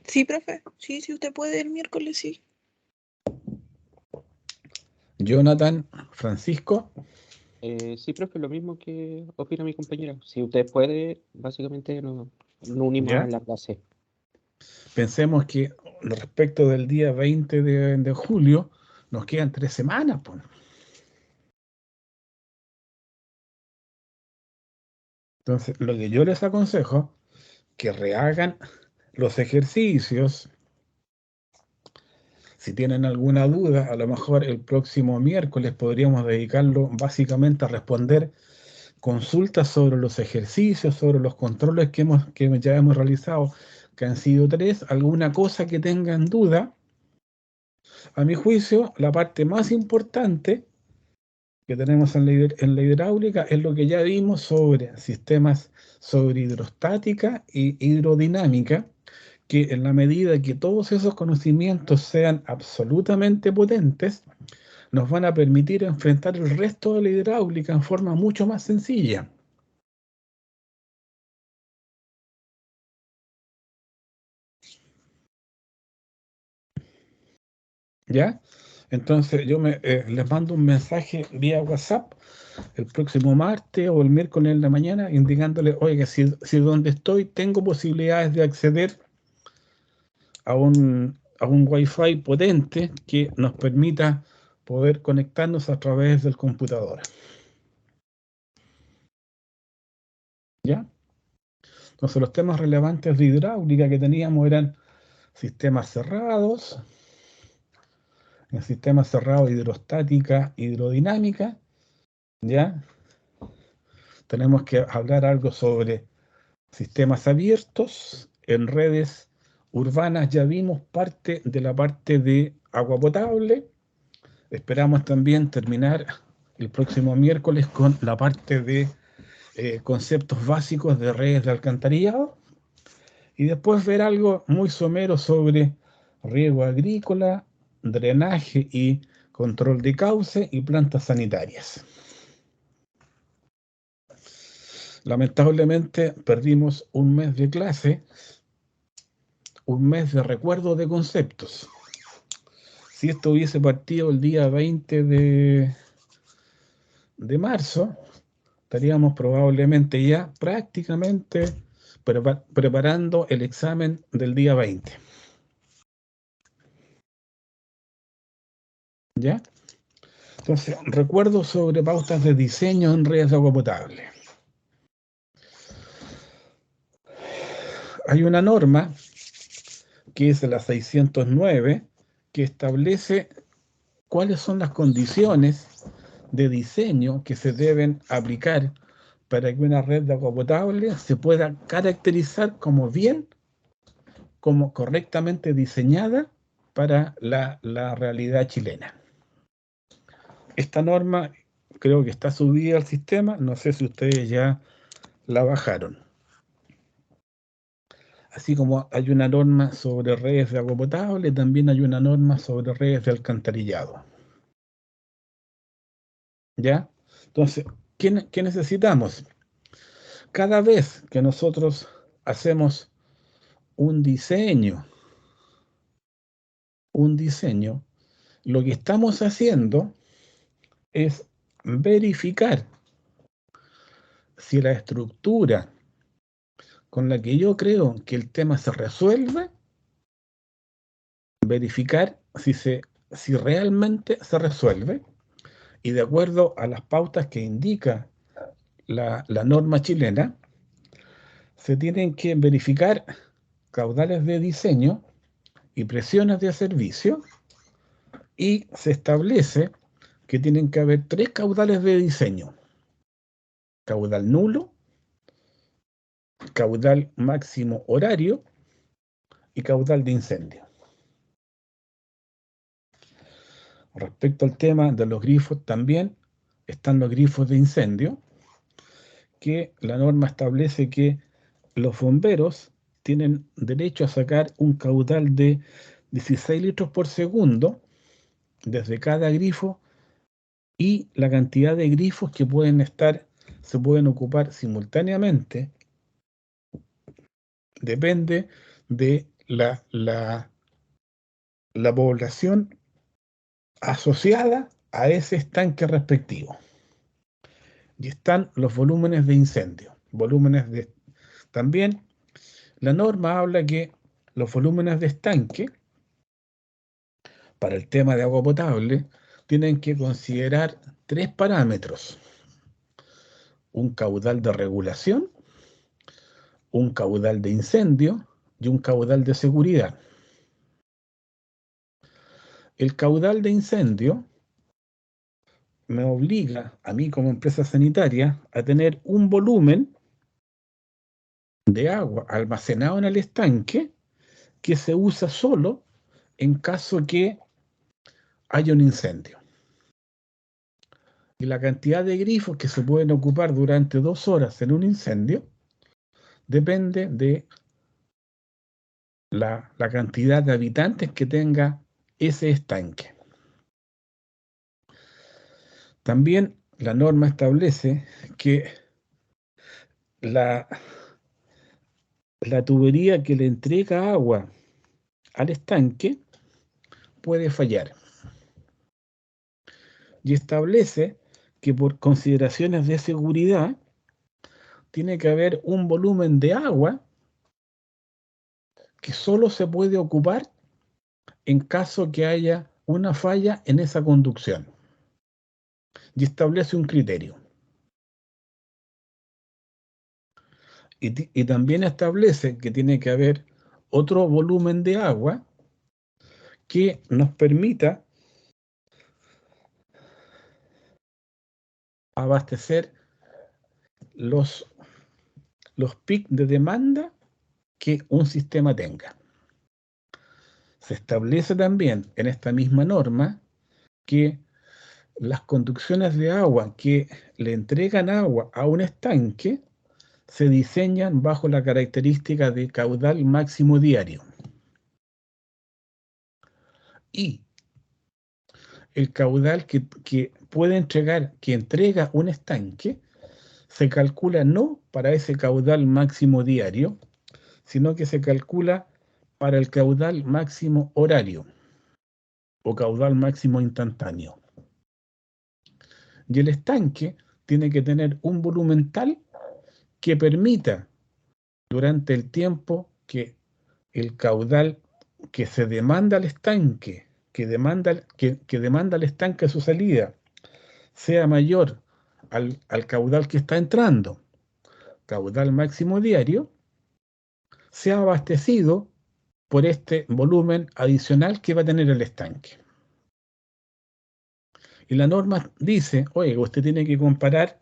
Sí, profe. Sí, sí, usted puede el miércoles, sí. Jonathan, Francisco. Sí, profe, lo mismo que opina mi compañera. Si usted puede, básicamente nos unimos a ¿Ya? la clase. Pensemos que respecto del día 20 de julio, nos quedan 3 semanas, pues. Entonces, lo que yo les aconsejo, que rehagan los ejercicios. Si tienen alguna duda, a lo mejor el próximo miércoles podríamos dedicarlo básicamente a responder consultas sobre los ejercicios, sobre los controles que ya hemos realizado, que han sido 3, alguna cosa que tengan duda. A mi juicio, la parte más importante que tenemos en la hidráulica es lo que ya vimos sobre sistemas, sobre hidrostática y hidrodinámica, que en la medida que todos esos conocimientos sean absolutamente potentes, nos van a permitir enfrentar el resto de la hidráulica en forma mucho más sencilla. ¿Ya? Entonces yo les mando un mensaje vía WhatsApp el próximo martes o el miércoles en la mañana indicándoles, oiga, si donde estoy tengo posibilidades de acceder a un Wi-Fi potente que nos permita poder conectarnos a través del computador. ¿Ya? Entonces los temas relevantes de hidráulica que teníamos eran sistemas cerrados, en sistemas cerrados hidrostática, hidrodinámica, ¿ya? Tenemos que hablar algo sobre sistemas abiertos en redes urbanas. Ya vimos parte de la parte de agua potable. Esperamos también terminar el próximo miércoles con la parte de conceptos básicos de redes de alcantarillado y después ver algo muy somero sobre riego agrícola, drenaje y control de cauce y plantas sanitarias. Lamentablemente perdimos un mes de clase, un mes de recuerdo de conceptos. Si esto hubiese partido el día 20 de marzo, estaríamos probablemente ya prácticamente preparando el examen del día 20. ¿Ya? Entonces, recuerdo sobre pautas de diseño en redes de agua potable. Hay una norma que es la 609 que establece cuáles son las condiciones de diseño que se deben aplicar para que una red de agua potable se pueda caracterizar como bien, como correctamente diseñada para la realidad chilena. Esta norma creo que está subida al sistema, no sé si ustedes ya la bajaron. Así como hay una norma sobre redes de agua potable, también hay una norma sobre redes de alcantarillado. ¿Ya? Entonces, ¿qué necesitamos? Cada vez que nosotros hacemos un diseño, lo que estamos haciendo es verificar si la estructura con la que yo creo que el tema se resuelve, verificar si realmente se resuelve y de acuerdo a las pautas que indica la norma chilena, se tienen que verificar caudales de diseño y presiones de servicio y se establece que tienen que haber 3 caudales de diseño: caudal nulo, caudal máximo horario y caudal de incendio. Respecto al tema de los grifos, también están los grifos de incendio, que la norma establece que los bomberos tienen derecho a sacar un caudal de 16 litros por segundo desde cada grifo, y la cantidad de grifos que se pueden ocupar simultáneamente depende de la población asociada a ese estanque respectivo. Y están los volúmenes de incendio. También la norma habla que los volúmenes de estanque, para el tema de agua potable, tienen que considerar 3 parámetros: un caudal de regulación, un caudal de incendio y un caudal de seguridad. El caudal de incendio me obliga a mí como empresa sanitaria a tener un volumen de agua almacenado en el estanque que se usa solo en caso que haya un incendio. Y la cantidad de grifos que se pueden ocupar durante 2 horas en un incendio depende de la cantidad de habitantes que tenga ese estanque. También la norma establece que la tubería que le entrega agua al estanque puede fallar. Y establece que por consideraciones de seguridad tiene que haber un volumen de agua que solo se puede ocupar en caso que haya una falla en esa conducción. Y establece un criterio. Y también establece que tiene que haber otro volumen de agua que nos permita abastecer los picos de demanda que un sistema tenga. Se establece también en esta misma norma que las conducciones de agua que le entregan agua a un estanque se diseñan bajo la característica de caudal máximo diario. Y el caudal que puede entregar, que entrega un estanque, se calcula no para ese caudal máximo diario, sino que se calcula para el caudal máximo horario o caudal máximo instantáneo. Y el estanque tiene que tener un volumen tal que permita, durante el tiempo que el caudal que se demanda al estanque, que demanda el estanque a su salida, sea mayor al caudal que está entrando, caudal máximo diario, sea abastecido por este volumen adicional que va a tener el estanque. Y la norma dice, oye, usted tiene que comparar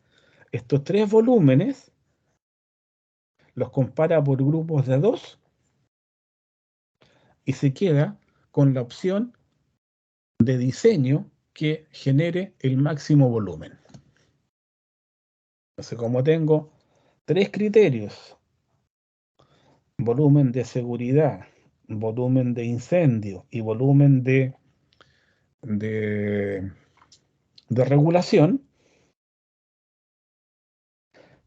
estos 3 volúmenes, los compara por grupos de 2 y se queda con la opción de diseño que genere el máximo volumen. Entonces, como tengo 3 criterios, volumen de seguridad, volumen de incendio y volumen de regulación,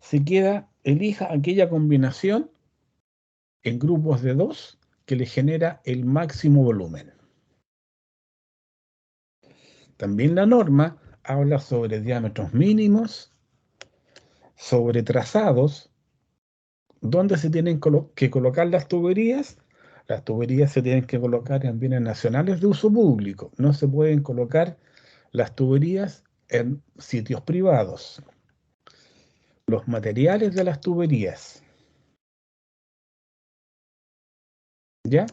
se queda, elija aquella combinación en grupos de 2 que le genera el máximo volumen. También la norma habla sobre diámetros mínimos, sobre trazados, dónde se tienen que colocar las tuberías. Las tuberías se tienen que colocar en bienes nacionales de uso público. No se pueden colocar las tuberías en sitios privados. Los materiales de las tuberías. ¿Ya?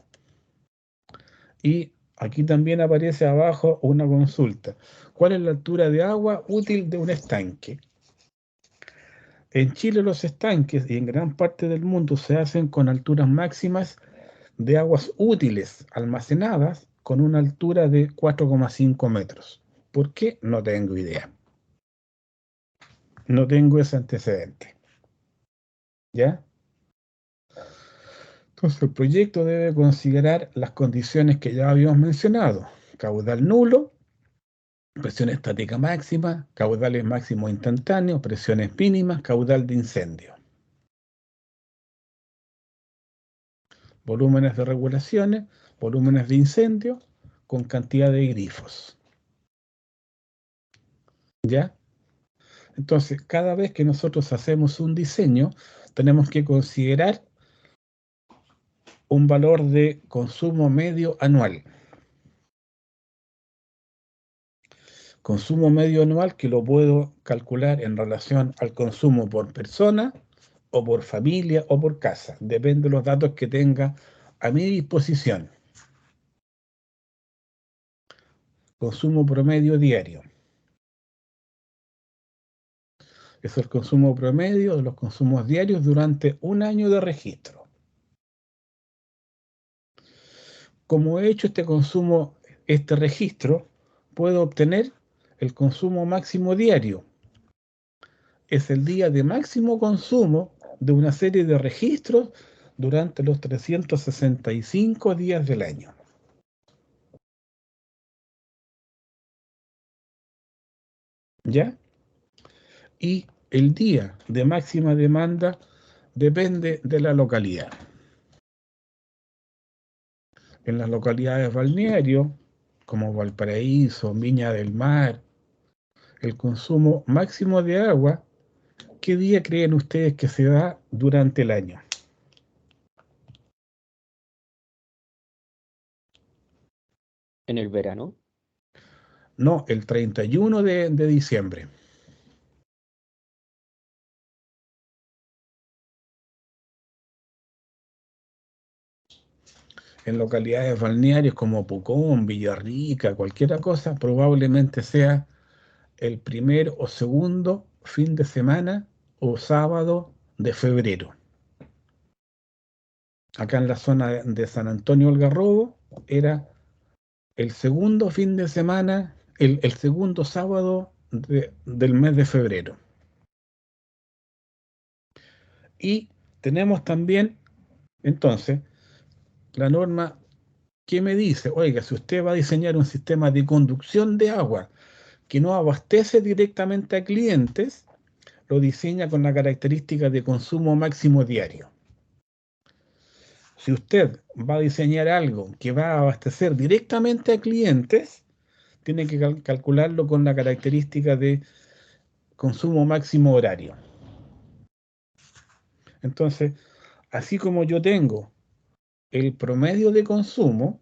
Y aquí también aparece abajo una consulta. ¿Cuál es la altura de agua útil de un estanque? En Chile los estanques y en gran parte del mundo se hacen con alturas máximas de aguas útiles almacenadas con una altura de 4,5 metros. ¿Por qué? No tengo idea. No tengo ese antecedente. ¿Ya? Entonces el proyecto debe considerar las condiciones que ya habíamos mencionado. Caudal nulo, presión estática máxima, caudales máximos instantáneos, presiones mínimas, caudal de incendio. volúmenes de regulaciones, volúmenes de incendio, con cantidad de grifos. ¿Ya? Entonces, cada vez que nosotros hacemos un diseño, tenemos que considerar un valor de consumo medio anual. Consumo medio anual que lo puedo calcular en relación al consumo por persona, o por familia, o por casa. Depende de los datos que tenga a mi disposición. Consumo promedio diario. Es el consumo promedio de los consumos diarios durante un año de registro. Como he hecho este registro, puedo obtener el consumo máximo diario. Es el día de máximo consumo de una serie de registros durante los 365 días del año. ¿Ya? Y el día de máxima demanda depende de la localidad. En las localidades balnearios, como Valparaíso, Viña del Mar, el consumo máximo de agua, ¿qué día creen ustedes que se da durante el año? En el verano. No, el 31 de diciembre. En localidades balnearias como Pucón, Villarrica, cualquier cosa, probablemente sea el primer o segundo fin de semana o sábado de febrero. Acá en la zona de San Antonio Algarrobo era el segundo fin de semana, el segundo sábado del mes de febrero. Y tenemos también, entonces, la norma que me dice, oiga, si usted va a diseñar un sistema de conducción de agua que no abastece directamente a clientes, lo diseña con la característica de consumo máximo diario. Si usted va a diseñar algo que va a abastecer directamente a clientes, tiene que calcularlo con la característica de consumo máximo horario. Entonces, así como yo tengo el promedio de consumo,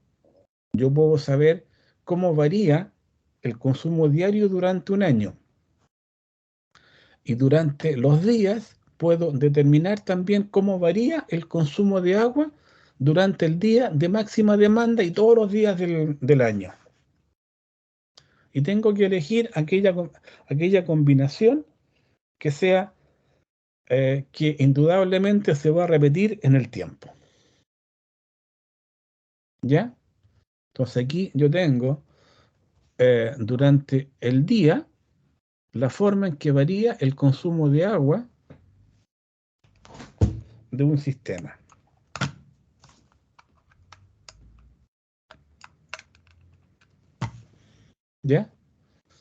yo puedo saber cómo varía el consumo diario durante un año. Y durante los días puedo determinar también cómo varía el consumo de agua durante el día de máxima demanda y todos los días del año. Y tengo que elegir aquella combinación que sea que indudablemente se va a repetir en el tiempo. ¿Ya? Entonces aquí yo tengo durante el día la forma en que varía el consumo de agua de un sistema. ¿Ya?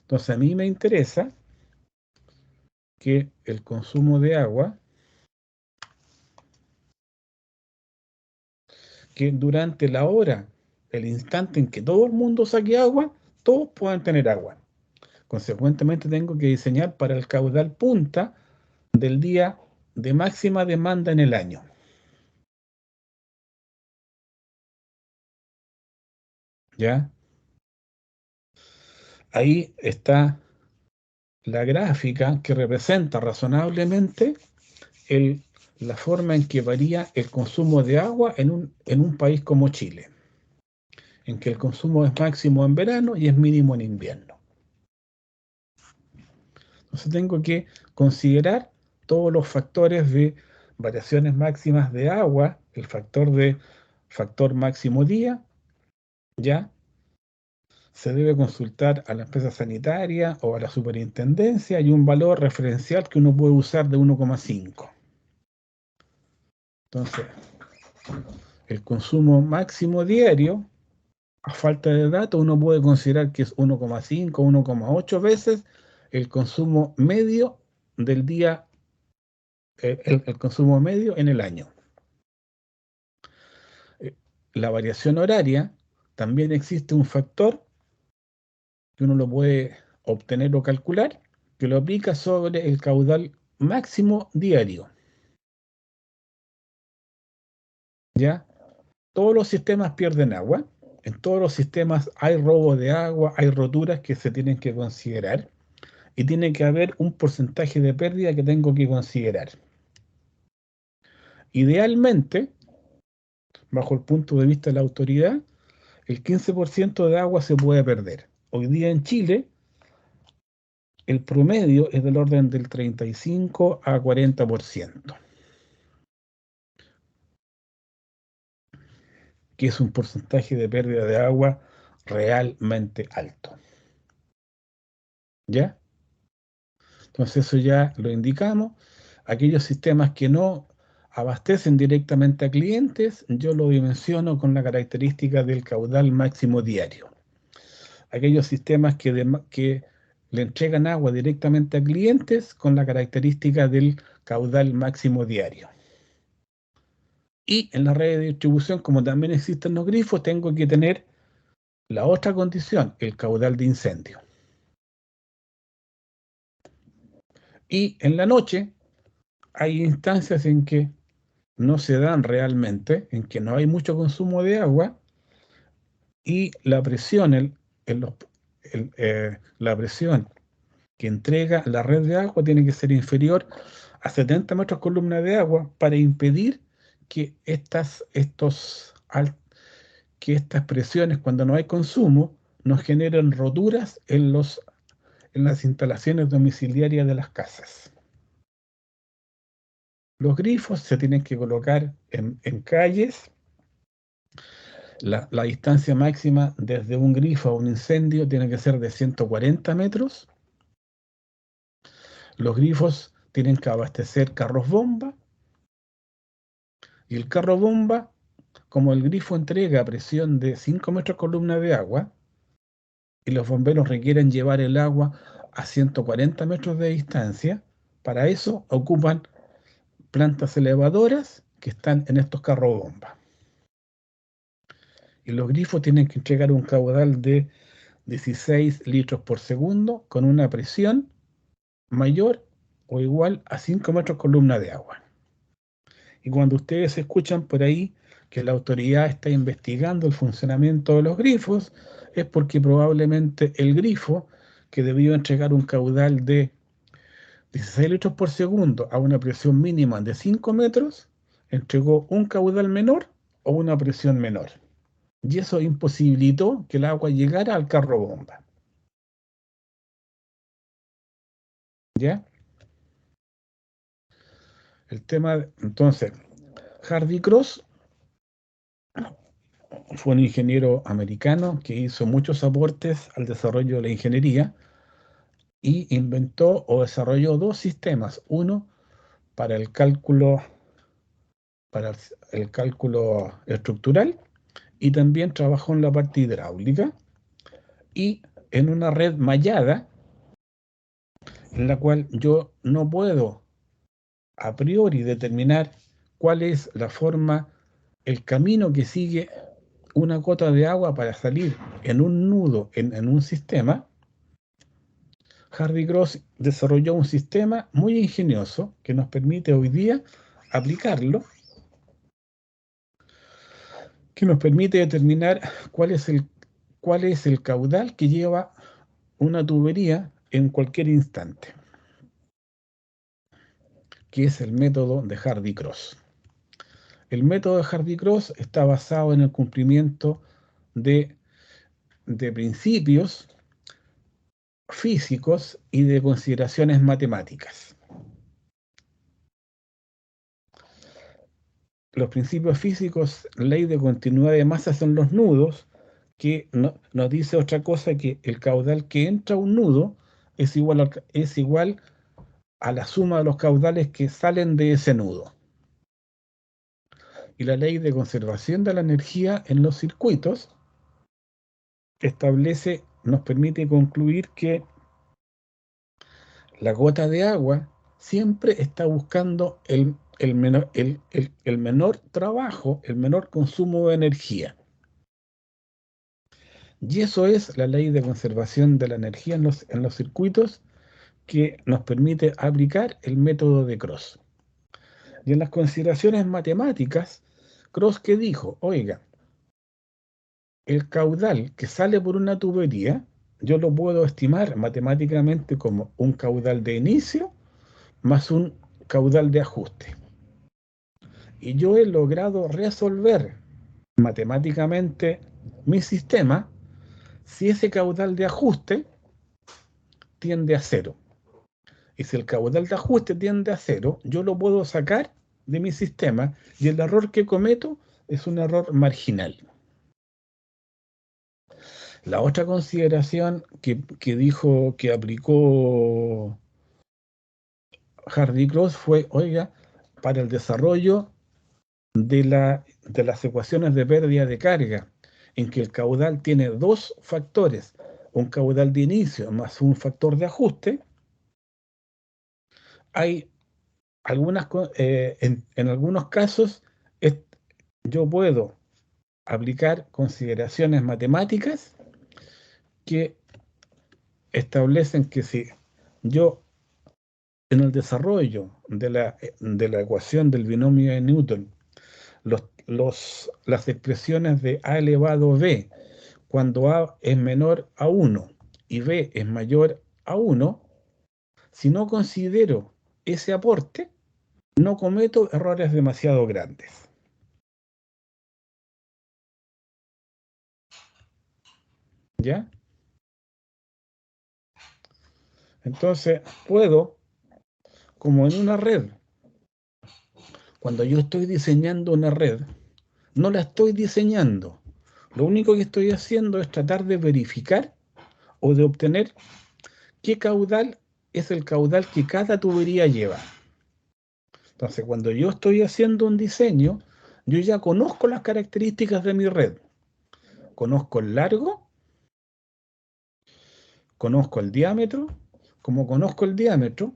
Entonces a mí me interesa que el consumo de agua, que durante la hora, el instante en que todo el mundo saque agua, todos puedan tener agua. Consecuentemente tengo que diseñar para el caudal punta del día de máxima demanda en el año. ¿Ya? Ahí está la gráfica que representa razonablemente la forma en que varía el consumo de agua en un país como Chile, en que el consumo es máximo en verano y es mínimo en invierno. Entonces tengo que considerar todos los factores de variaciones máximas de agua, el factor máximo día, ¿ya? Se debe consultar a la empresa sanitaria o a la superintendencia y un valor referencial que uno puede usar de 1,5. Entonces, el consumo máximo diario, a falta de datos, uno puede considerar que es 1,5, 1,8 veces el consumo medio del día, el consumo medio en el año. la variación horaria, también existe un factor que uno lo puede obtener o calcular, que lo aplica sobre el caudal máximo diario. ¿Ya? Todos los sistemas pierden agua. En todos los sistemas hay robo de agua, hay roturas que se tienen que considerar y tiene que haber un porcentaje de pérdida que tengo que considerar. Idealmente, bajo el punto de vista de la autoridad, el 15% de agua se puede perder. Hoy día en Chile, el promedio es del orden del 35 a 40%, que es un porcentaje de pérdida de agua realmente alto. ¿Ya? Entonces eso ya lo indicamos. Aquellos sistemas que no abastecen directamente a clientes, yo lo dimensiono con la característica del caudal máximo diario. Aquellos sistemas que le entregan agua directamente a clientes con la característica del caudal máximo diario. Y en la red de distribución, como también existen los grifos, tengo que tener la otra condición, el caudal de incendio. Y en la noche hay instancias en que no se dan realmente, en que no hay mucho consumo de agua y la presión, la presión que entrega la red de agua tiene que ser inferior a 70 metros columna de agua para impedir que que estas presiones, cuando no hay consumo, nos generen roturas en las instalaciones domiciliarias de las casas. Los grifos se tienen que colocar en calles. La distancia máxima desde un grifo a un incendio tiene que ser de 140 metros. Los grifos tienen que abastecer carros bomba. Y el carro bomba, como el grifo entrega a presión de 5 metros columna de agua, y los bomberos requieren llevar el agua a 140 metros de distancia, para eso ocupan plantas elevadoras que están en estos carros bomba. Y los grifos tienen que entregar un caudal de 16 litros por segundo con una presión mayor o igual a 5 metros columna de agua. Y cuando ustedes escuchan por ahí que la autoridad está investigando el funcionamiento de los grifos, es porque probablemente el grifo, que debió entregar un caudal de 16 litros por segundo a una presión mínima de 5 metros, entregó un caudal menor o una presión menor. Y eso imposibilitó que el agua llegara al carro bomba. ¿Ya? El tema, entonces, Hardy Cross fue un ingeniero americano que hizo muchos aportes al desarrollo de la ingeniería y inventó o desarrolló dos sistemas, uno para el cálculo estructural y también trabajó en la parte hidráulica y en una red mallada en la cual yo no puedo a priori determinar cuál es la forma, el camino que sigue una gota de agua para salir en un nudo, en un sistema. Hardy Cross desarrolló un sistema muy ingenioso que nos permite hoy día aplicarlo, que nos permite determinar cuál es el caudal que lleva una tubería en cualquier instante, que es el método de Hardy Cross. El método de Hardy Cross está basado en el cumplimiento de principios físicos y de consideraciones matemáticas. Los principios físicos, ley de continuidad de masa son los nudos, que nos dice otra cosa, que el caudal que entra a un nudo es igual a la suma de los caudales que salen de ese nudo. Y la ley de conservación de la energía en los circuitos nos permite concluir que la gota de agua siempre está buscando el menor trabajo, el menor consumo de energía. Y eso es la ley de conservación de la energía en los circuitos que nos permite aplicar el método de Cross. Y en las consideraciones matemáticas, Cross que dijo, oiga, el caudal que sale por una tubería, yo lo puedo estimar matemáticamente como un caudal de inicio más un caudal de ajuste. Y yo he logrado resolver matemáticamente mi sistema si ese caudal de ajuste tiende a cero. Y si el caudal de ajuste tiende a cero, yo lo puedo sacar de mi sistema y el error que cometo es un error marginal. La otra consideración que dijo, que aplicó Hardy Cross fue, oiga, para el desarrollo de las ecuaciones de pérdida de carga, en que el caudal tiene dos factores, un caudal de inicio más un factor de ajuste, hay en algunos casos yo puedo aplicar consideraciones matemáticas que establecen que si yo en el desarrollo de la ecuación del binomio de Newton, las expresiones de a elevado b, cuando a es menor a 1 y b es mayor a 1, si no considero ese aporte, no cometo errores demasiado grandes. ¿Ya? Entonces, puedo, como en una red, cuando yo estoy diseñando una red, no la estoy diseñando. Lo único que estoy haciendo es tratar de verificar o de obtener qué caudal es el caudal que cada tubería lleva. Entonces, cuando yo estoy haciendo un diseño, yo ya conozco las características de mi red. Conozco el largo, conozco el diámetro. Como conozco el diámetro,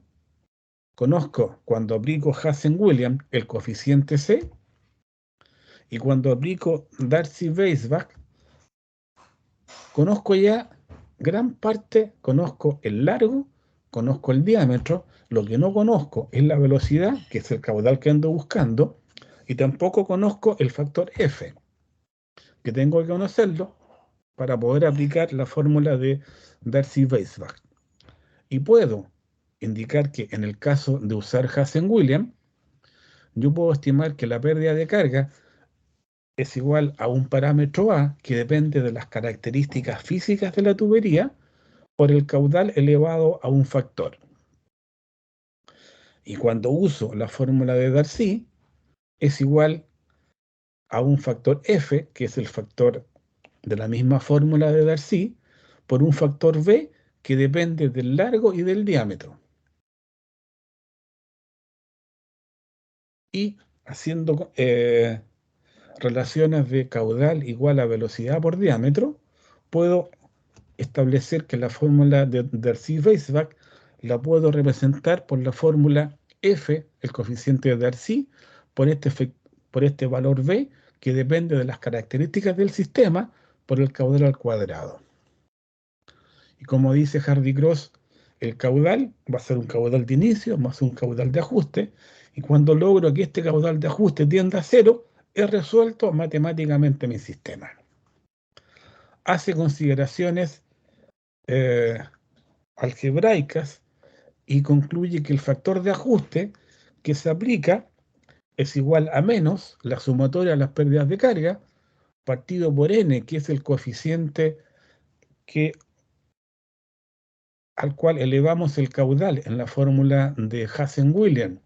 conozco cuando aplico Hazen-Williams el coeficiente C, y cuando aplico Darcy-Weisbach, conozco ya gran parte, conozco el largo, conozco el diámetro. Lo que no conozco es la velocidad, que es el caudal que ando buscando, y tampoco conozco el factor F, que tengo que conocerlo para poder aplicar la fórmula de Darcy-Weisbach. Y puedo indicar que en el caso de usar Hazen-Williams, yo puedo estimar que la pérdida de carga es igual a un parámetro A que depende de las características físicas de la tubería por el caudal elevado a un factor. Y cuando uso la fórmula de Darcy, es igual a un factor F, que es el factor de la misma fórmula de Darcy, por un factor B que depende del largo y del diámetro. Y haciendo relaciones de caudal igual a velocidad por diámetro, puedo establecer que la fórmula de Darcy-Weisbach la puedo representar por la fórmula F, el coeficiente de Darcy, por este valor B, que depende de las características del sistema, por el caudal al cuadrado. Y como dice Hardy Cross, el caudal va a ser un caudal de inicio más un caudal de ajuste, y cuando logro que este caudal de ajuste tienda a cero, he resuelto matemáticamente mi sistema. Hace consideraciones algebraicas y concluye que el factor de ajuste que se aplica es igual a menos la sumatoria de las pérdidas de carga partido por n, que es el coeficiente al cual elevamos el caudal en la fórmula de Hazen-Williams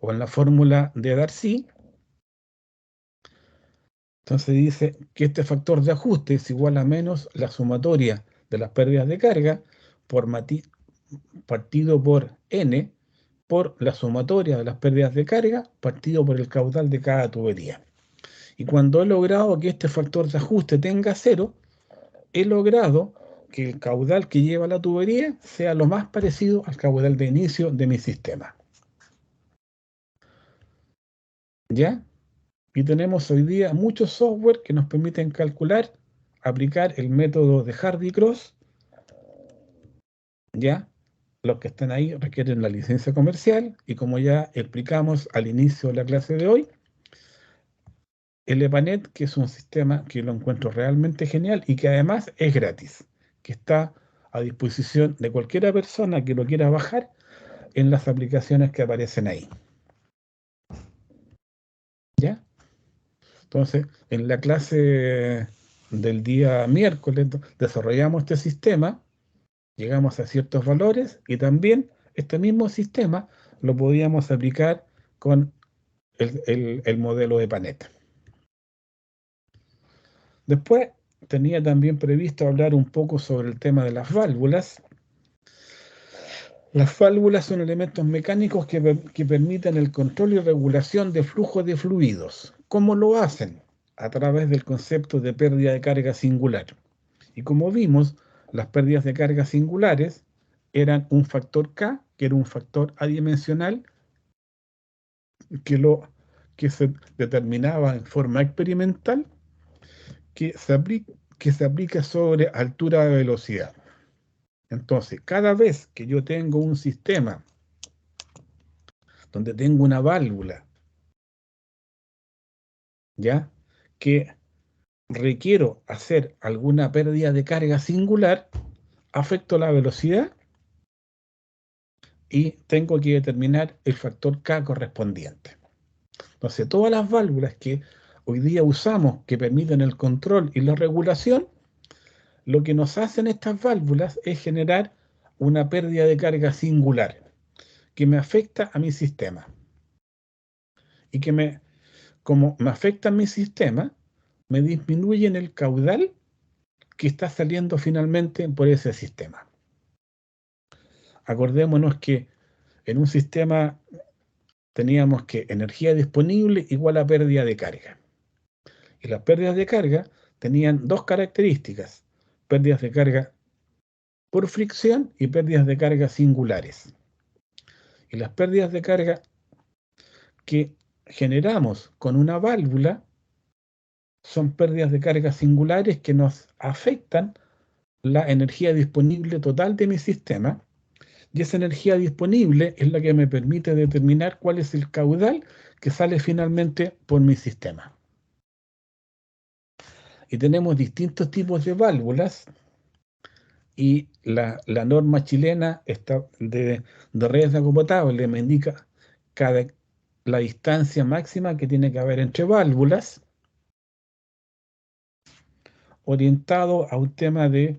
o en la fórmula de Darcy. Entonces dice que este factor de ajuste es igual a menos la sumatoria de las pérdidas de carga partido por n por la sumatoria de las pérdidas de carga partido por el caudal de cada tubería. Y cuando he logrado que este factor de ajuste tenga cero, he logrado que el caudal que lleva la tubería sea lo más parecido al caudal de inicio de mi sistema. ¿ya? Y tenemos hoy día muchos software que nos permiten calcular, aplicar el método de Hardy-Cross, ¿ya? Los que están ahí requieren la licencia comercial y como ya explicamos al inicio de la clase de hoy, el EPANET, que es un sistema que lo encuentro realmente genial y que además es gratis, que está a disposición de cualquier persona que lo quiera bajar en las aplicaciones que aparecen ahí. ¿Ya? Entonces, en la clase del día miércoles desarrollamos este sistema, llegamos a ciertos valores y también este mismo sistema lo podíamos aplicar con el modelo de EPANET. Después tenía también previsto hablar un poco sobre el tema de las válvulas. Las válvulas son elementos mecánicos que permiten el control y regulación de flujo de fluidos. ¿Cómo lo hacen? A través del concepto de pérdida de carga singular. Y como vimos, las pérdidas de carga singulares eran un factor K, que era un factor adimensional, que se determinaba en forma experimental, que se aplica sobre altura de velocidad. Entonces, cada vez que yo tengo un sistema donde tengo una válvula, ¿ya? Que requiero hacer alguna pérdida de carga singular, afecto la velocidad y tengo que determinar el factor K correspondiente. Entonces, todas las válvulas que hoy día usamos que permiten el control y la regulación, lo que nos hacen estas válvulas es generar una pérdida de carga singular que me afecta a mi sistema y como me afecta a mi sistema, me disminuyen el caudal que está saliendo finalmente por ese sistema. Acordémonos que en un sistema teníamos que energía disponible igual a pérdida de carga. Y las pérdidas de carga tenían dos características: pérdidas de carga por fricción y pérdidas de carga singulares. Y las pérdidas de carga que generamos con una válvula son pérdidas de carga singulares que nos afectan la energía disponible total de mi sistema, y esa energía disponible es la que me permite determinar cuál es el caudal que sale finalmente por mi sistema. Y tenemos distintos tipos de válvulas y la norma chilena de redes de agua potable me indica la distancia máxima que tiene que haber entre válvulas, orientado a un tema de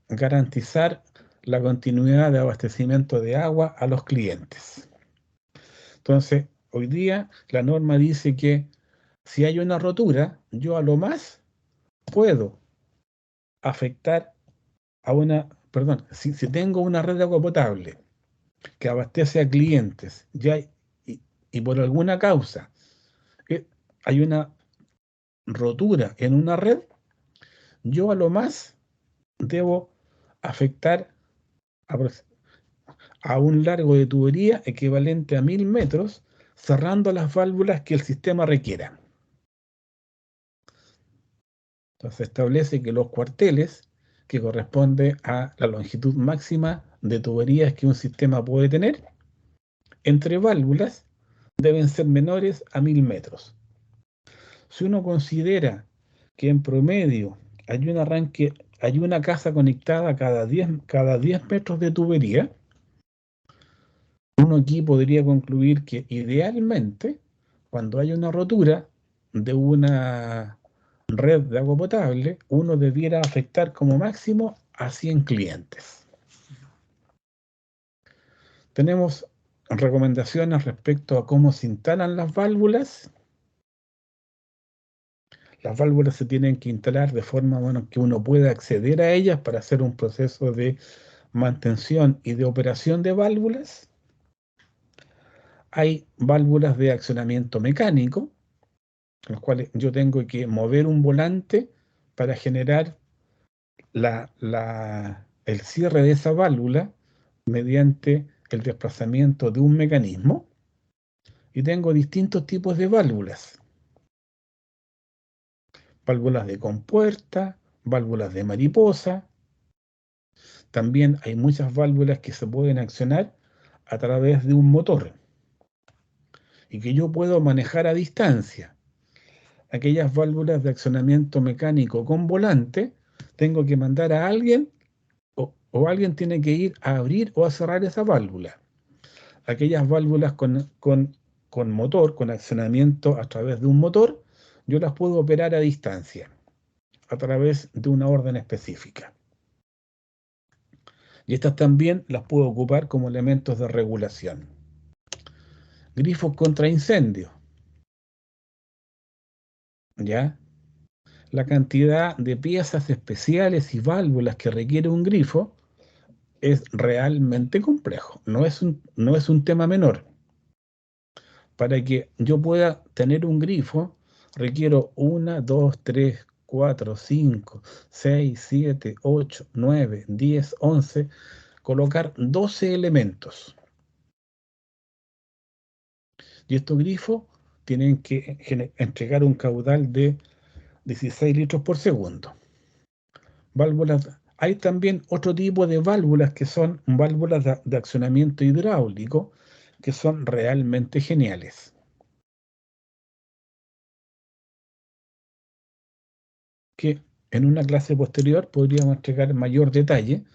garantizar la continuidad de abastecimiento de agua a los clientes. Entonces, hoy día la norma dice que si hay una rotura, yo a lo más puedo afectar si tengo una red de agua potable que abastece a clientes y por alguna causa hay una rotura en una red, yo a lo más debo afectar a un largo de tubería equivalente a 1000 metros, cerrando las válvulas que el sistema requiera. Entonces establece que los cuarteles, que corresponde a la longitud máxima de tuberías que un sistema puede tener, entre válvulas deben ser menores a 1000 metros. Si uno considera que en promedio hay una casa conectada cada 10 metros de tubería, uno aquí podría concluir que idealmente, cuando hay una rotura de una red de agua potable, uno debiera afectar como máximo a 100 clientes. Tenemos recomendaciones respecto a cómo se instalan las válvulas. Las válvulas se tienen que instalar de forma que uno pueda acceder a ellas para hacer un proceso de mantención y de operación de válvulas. Hay válvulas de accionamiento mecánico, en los cuales yo tengo que mover un volante para generar el cierre de esa válvula mediante el desplazamiento de un mecanismo. y tengo distintos tipos de válvulas. Válvulas de compuerta, válvulas de mariposa. También hay muchas válvulas que se pueden accionar a través de un motor y que yo puedo manejar a distancia. Aquellas válvulas de accionamiento mecánico con volante, tengo que mandar a alguien o alguien tiene que ir a abrir o a cerrar esa válvula. Aquellas válvulas con motor, con accionamiento a través de un motor, yo las puedo operar a distancia, a través de una orden específica. Y estas también las puedo ocupar como elementos de regulación. Grifos contra incendio. ¿Ya? La cantidad de piezas especiales y válvulas que requiere un grifo es realmente complejo. No es un tema menor. Para que yo pueda tener un grifo, requiero 1, 2, 3, 4, 5, 6, 7, 8, 9, 10, 11, colocar 12 elementos. Y estos grifos tienen que entregar un caudal de 16 litros por segundo. Válvulas. Hay también otro tipo de válvulas que son válvulas de accionamiento hidráulico, que son realmente geniales. Que en una clase posterior podríamos entregar mayor detalle,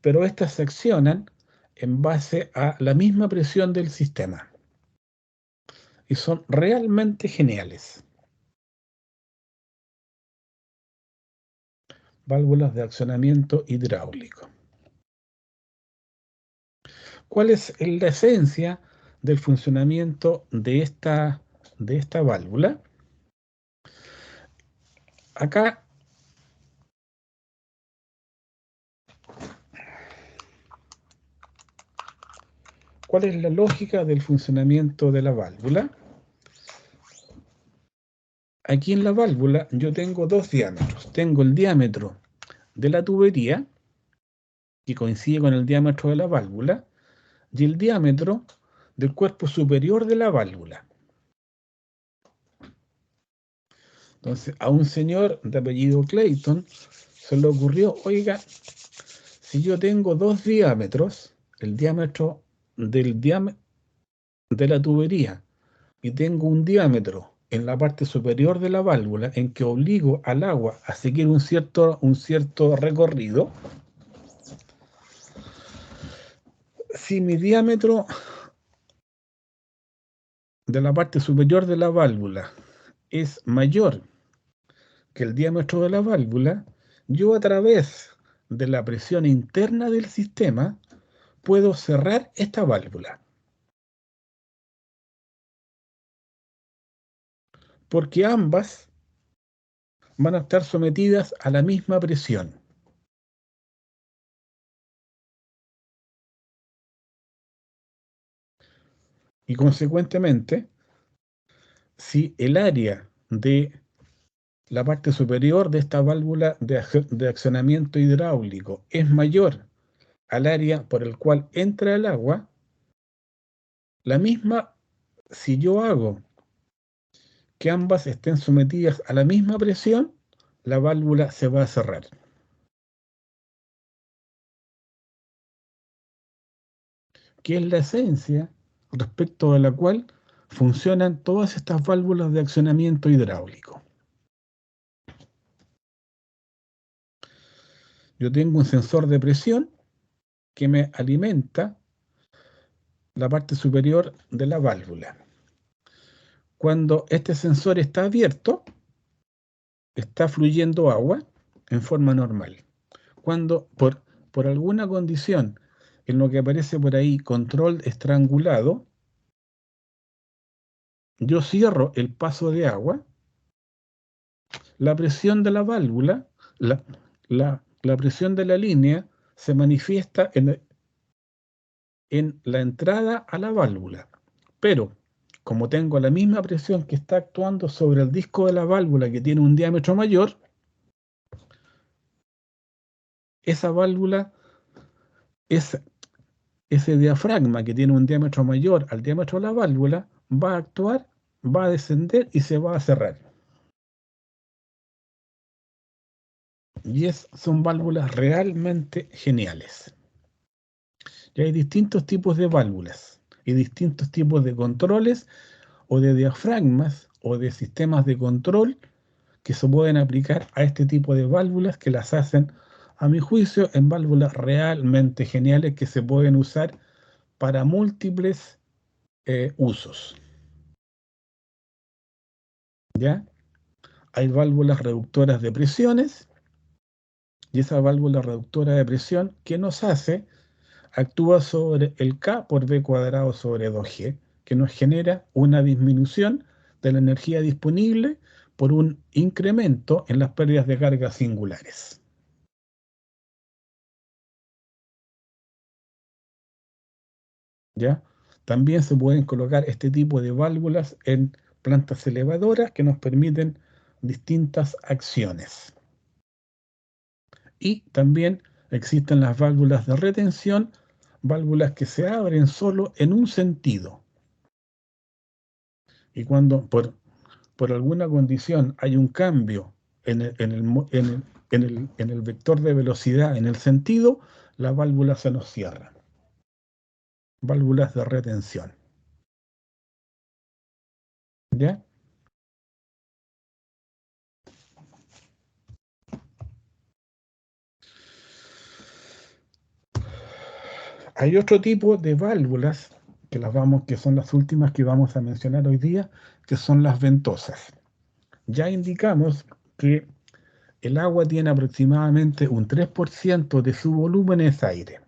pero estas se accionan en base a la misma presión del sistema. Y son realmente geniales. Válvulas de accionamiento hidráulico. ¿Cuál es la esencia del funcionamiento de esta válvula? Acá, ¿cuál es la lógica del funcionamiento de la válvula? Aquí en la válvula yo tengo dos diámetros. Tengo el diámetro de la tubería, que coincide con el diámetro de la válvula, y el diámetro del cuerpo superior de la válvula. Entonces, a un señor de apellido Clayton se le ocurrió, oiga, si yo tengo dos diámetros, el diámetro de la tubería, y tengo un diámetro en la parte superior de la válvula en que obligo al agua a seguir un cierto recorrido, si mi diámetro de la parte superior de la válvula es mayor que el diámetro de la válvula, yo a través de la presión interna del sistema puedo cerrar esta válvula. Porque ambas van a estar sometidas a la misma presión. Y consecuentemente, si el área de la parte superior de esta válvula de accionamiento hidráulico es mayor al área por el cual entra el agua, la misma, si yo hago que ambas estén sometidas a la misma presión, la válvula se va a cerrar. Que es la esencia respecto a la cual funcionan todas estas válvulas de accionamiento hidráulico. Yo tengo un sensor de presión que me alimenta la parte superior de la válvula. Cuando este sensor está abierto, está fluyendo agua en forma normal. Cuando por alguna condición, en lo que aparece por ahí, control estrangulado, yo cierro el paso de agua, la presión de la válvula, la presión de la línea se manifiesta en la entrada a la válvula. Pero, como tengo la misma presión que está actuando sobre el disco de la válvula que tiene un diámetro mayor, esa válvula, ese diafragma que tiene un diámetro mayor al diámetro de la válvula, va a actuar, va a descender y se va a cerrar. Y son válvulas realmente geniales. Y hay distintos tipos de válvulas y distintos tipos de controles o de diafragmas o de sistemas de control que se pueden aplicar a este tipo de válvulas que las hacen, a mi juicio, en válvulas realmente geniales que se pueden usar para múltiples usos. ¿Ya? Hay válvulas reductoras de presiones y esa válvula reductora de presión, ¿qué nos hace? Actúa sobre el K por B cuadrado sobre 2G, que nos genera una disminución de la energía disponible por un incremento en las pérdidas de carga singulares. ¿Ya? También se pueden colocar este tipo de válvulas en plantas elevadoras que nos permiten distintas acciones. Y también existen las válvulas de retención, válvulas que se abren solo en un sentido. Y cuando por alguna condición hay un cambio en el vector de velocidad, en el sentido, la válvula se nos cierra. Válvulas de retención. ¿Ya? Hay otro tipo de válvulas que son las últimas que vamos a mencionar hoy día, que son las ventosas. Ya indicamos que el agua tiene aproximadamente un 3% de su volumen es aire.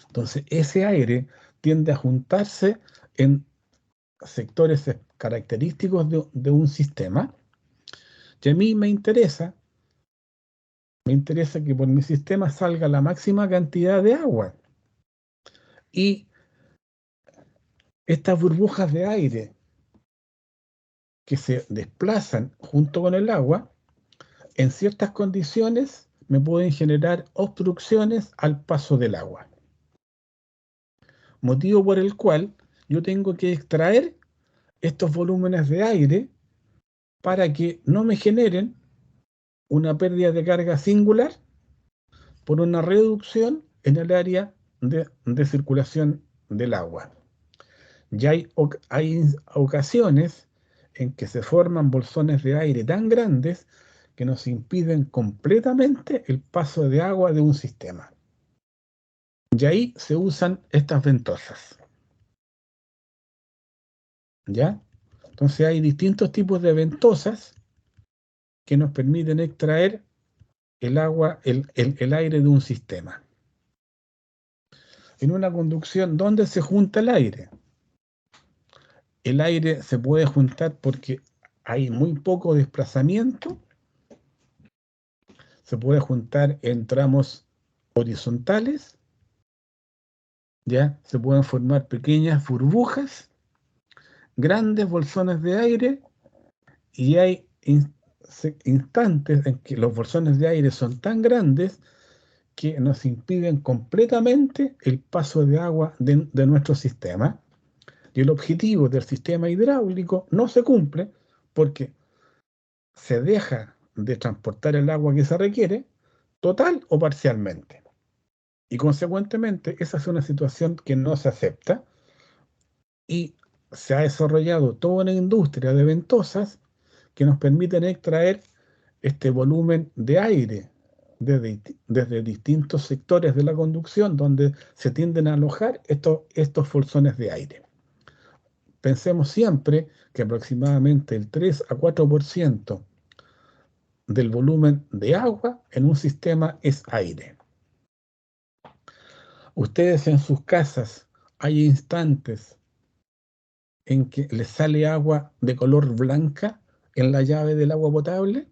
Entonces, ese aire tiende a juntarse en sectores característicos de un sistema. Y a mí me interesa que por mi sistema salga la máxima cantidad de agua. Y estas burbujas de aire que se desplazan junto con el agua, en ciertas condiciones me pueden generar obstrucciones al paso del agua. Motivo por el cual yo tengo que extraer estos volúmenes de aire para que no me generen una pérdida de carga singular por una reducción en el área de circulación del agua. Ya hay ocasiones en que se forman bolsones de aire tan grandes que nos impiden completamente el paso de agua de un sistema. Y ahí se usan estas ventosas. ¿Ya? Entonces hay distintos tipos de ventosas que nos permiten extraer el agua, el aire de un sistema. En una conducción, ¿dónde se junta el aire? El aire se puede juntar porque hay muy poco desplazamiento. Se puede juntar en tramos horizontales. ¿Ya? Se pueden formar pequeñas burbujas, grandes bolsones de aire, y hay instantes en que los bolsones de aire son tan grandes que nos impiden completamente el paso de agua de nuestro sistema. Y el objetivo del sistema hidráulico no se cumple porque se deja de transportar el agua que se requiere, total o parcialmente. Y consecuentemente, esa es una situación que no se acepta y se ha desarrollado toda una industria de ventosas que nos permiten extraer este volumen de aire desde distintos sectores de la conducción donde se tienden a alojar estos bolsones de aire. Pensemos siempre que aproximadamente el 3 a 4% del volumen de agua en un sistema es aire. Ustedes en sus casas hay instantes en que les sale agua de color blanca en la llave del agua potable.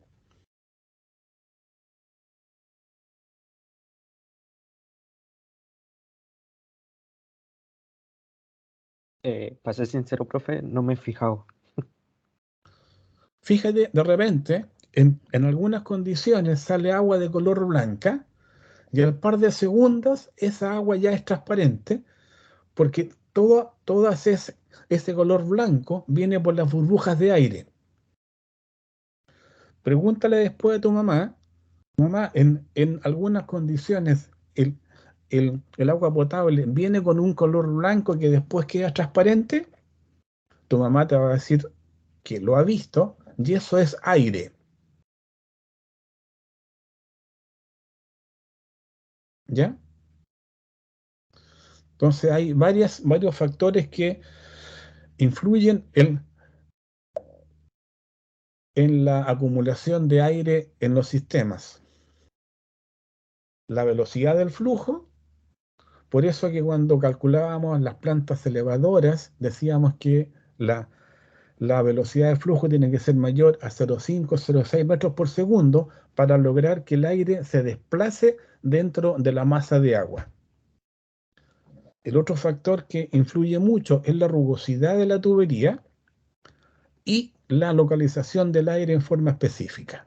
Para ser sincero, profe, no me he fijado. Fíjate, de repente, en algunas condiciones sale agua de color blanca y al par de segundos esa agua ya es transparente porque ese color blanco viene por las burbujas de aire. Pregúntale después a tu mamá, mamá, en algunas condiciones el agua potable viene con un color blanco que después queda transparente. Tu mamá te va a decir que lo ha visto y eso es aire. ¿Ya? Entonces hay varios factores que influyen en la acumulación de aire en los sistemas. La velocidad del flujo, por eso que cuando calculábamos las plantas elevadoras, decíamos que la velocidad de flujo tiene que ser mayor a 0,5, 0,6 metros por segundo para lograr que el aire se desplace dentro de la masa de agua. El otro factor que influye mucho es la rugosidad de la tubería y la localización del aire en forma específica.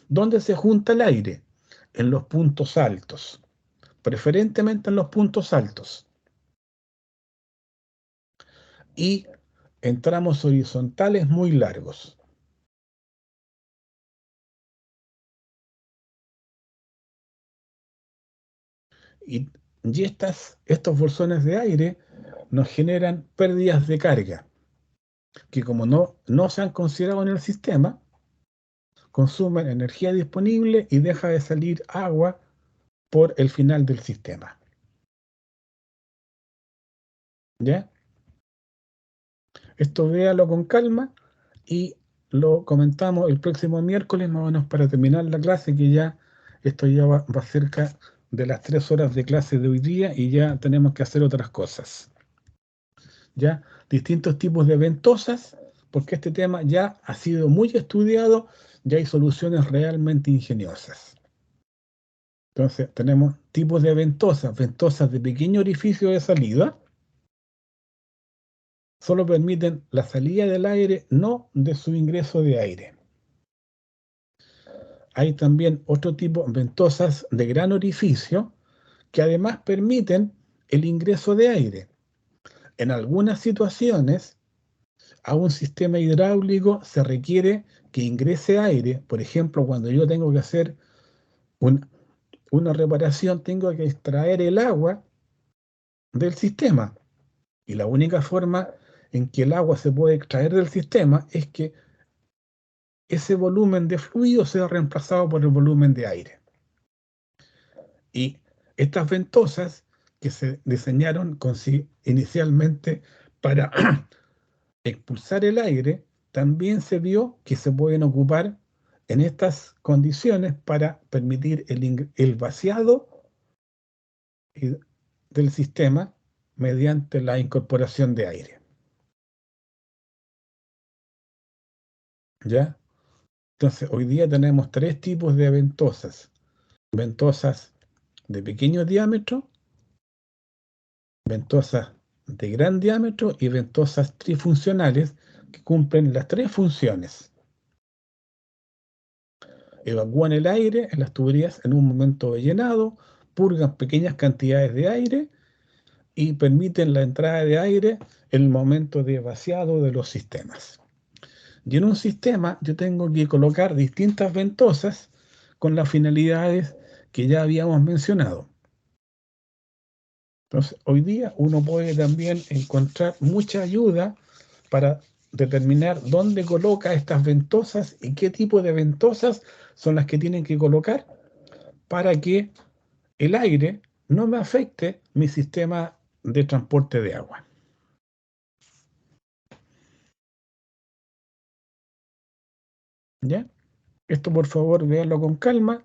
¿Dónde se junta el aire? En los puntos altos, preferentemente en los puntos altos. Y en tramos horizontales muy largos. Y estos bolsones de aire nos generan pérdidas de carga, que como no se han considerado en el sistema, consumen energía disponible y deja de salir agua por el final del sistema. ¿Ya? Esto véalo con calma y lo comentamos el próximo miércoles, más o menos para terminar la clase, que ya esto ya va cerca de las 3 horas de clase de hoy día y ya tenemos que hacer otras cosas. ¿Ya? Distintos tipos de ventosas, porque este tema ya ha sido muy estudiado, ya hay soluciones realmente ingeniosas. Entonces, tenemos tipos de ventosas de pequeño orificio de salida, solo permiten la salida del aire, no de su ingreso de aire. Hay también otro tipo, ventosas de gran orificio, que además permiten el ingreso de aire. En algunas situaciones, a un sistema hidráulico se requiere que ingrese aire. Por ejemplo, cuando yo tengo que hacer una reparación, tengo que extraer el agua del sistema. Y la única forma en que el agua se puede extraer del sistema es que ese volumen de fluido sea reemplazado por el volumen de aire. Y estas ventosas que se diseñaron inicialmente para expulsar el aire, también se vio que se pueden ocupar en estas condiciones para permitir el vaciado del sistema mediante la incorporación de aire. ¿Ya? Entonces, hoy día tenemos 3 tipos de ventosas. Ventosas de pequeño diámetro, ventosas de gran diámetro y ventosas trifuncionales que cumplen las 3 funciones. Evacúan el aire en las tuberías en un momento de llenado, purgan pequeñas cantidades de aire y permiten la entrada de aire en el momento de vaciado de los sistemas. Y en un sistema yo tengo que colocar distintas ventosas con las finalidades que ya habíamos mencionado. Entonces, hoy día uno puede también encontrar mucha ayuda para determinar dónde coloca estas ventosas y qué tipo de ventosas son las que tienen que colocar para que el aire no me afecte mi sistema de transporte de agua. ¿Ya? Esto por favor véanlo con calma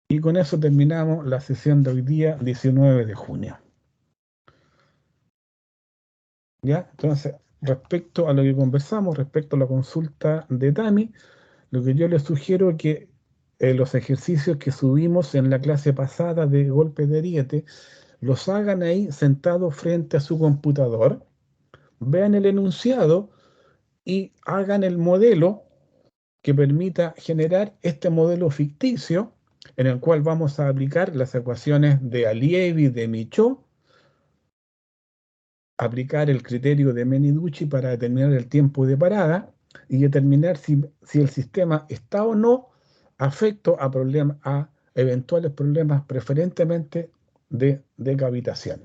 y con eso terminamos la sesión de hoy día 19 de junio. ¿Ya? Entonces, respecto a lo que conversamos, respecto a la consulta de Tami, lo que yo les sugiero es que los ejercicios que subimos en la clase pasada de golpe de ariete, los hagan ahí sentados frente a su computador, vean el enunciado y hagan el modelo que permita generar este modelo ficticio en el cual vamos a aplicar las ecuaciones de Allievi, de Michaud, aplicar el criterio de Meniducci para determinar el tiempo de parada y determinar si el sistema está o no afecto a eventuales problemas, preferentemente de cavitación.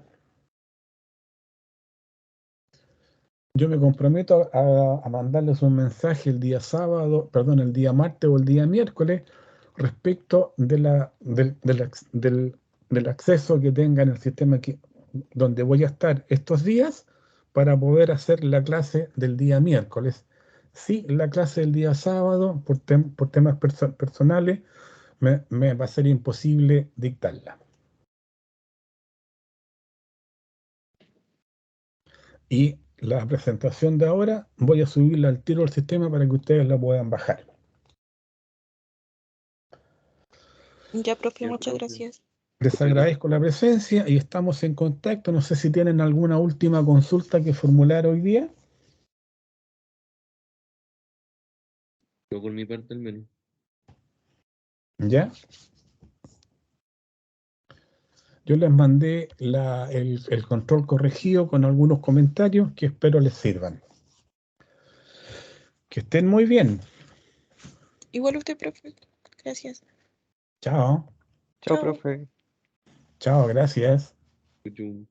Yo me comprometo a mandarles un mensaje el día sábado, perdón, el día martes o el día miércoles respecto del acceso que tenga en el sistema donde voy a estar estos días para poder hacer la clase del día miércoles. Sí, la clase del día sábado, por temas personales, me va a ser imposible dictarla. Y la presentación de ahora voy a subirla al tiro del sistema para que ustedes la puedan bajar. Ya, profe, Ya, muchas profe. gracias. Les agradezco la presencia y estamos en contacto. No sé si tienen alguna última consulta que formular hoy día. Yo por mi parte al menos. ¿Ya? Yo les mandé el control corregido con algunos comentarios que espero les sirvan. Que estén muy bien. Igual usted, profe. Gracias. Chao. Chao, Chao. profe. Chao, gracias. Chau.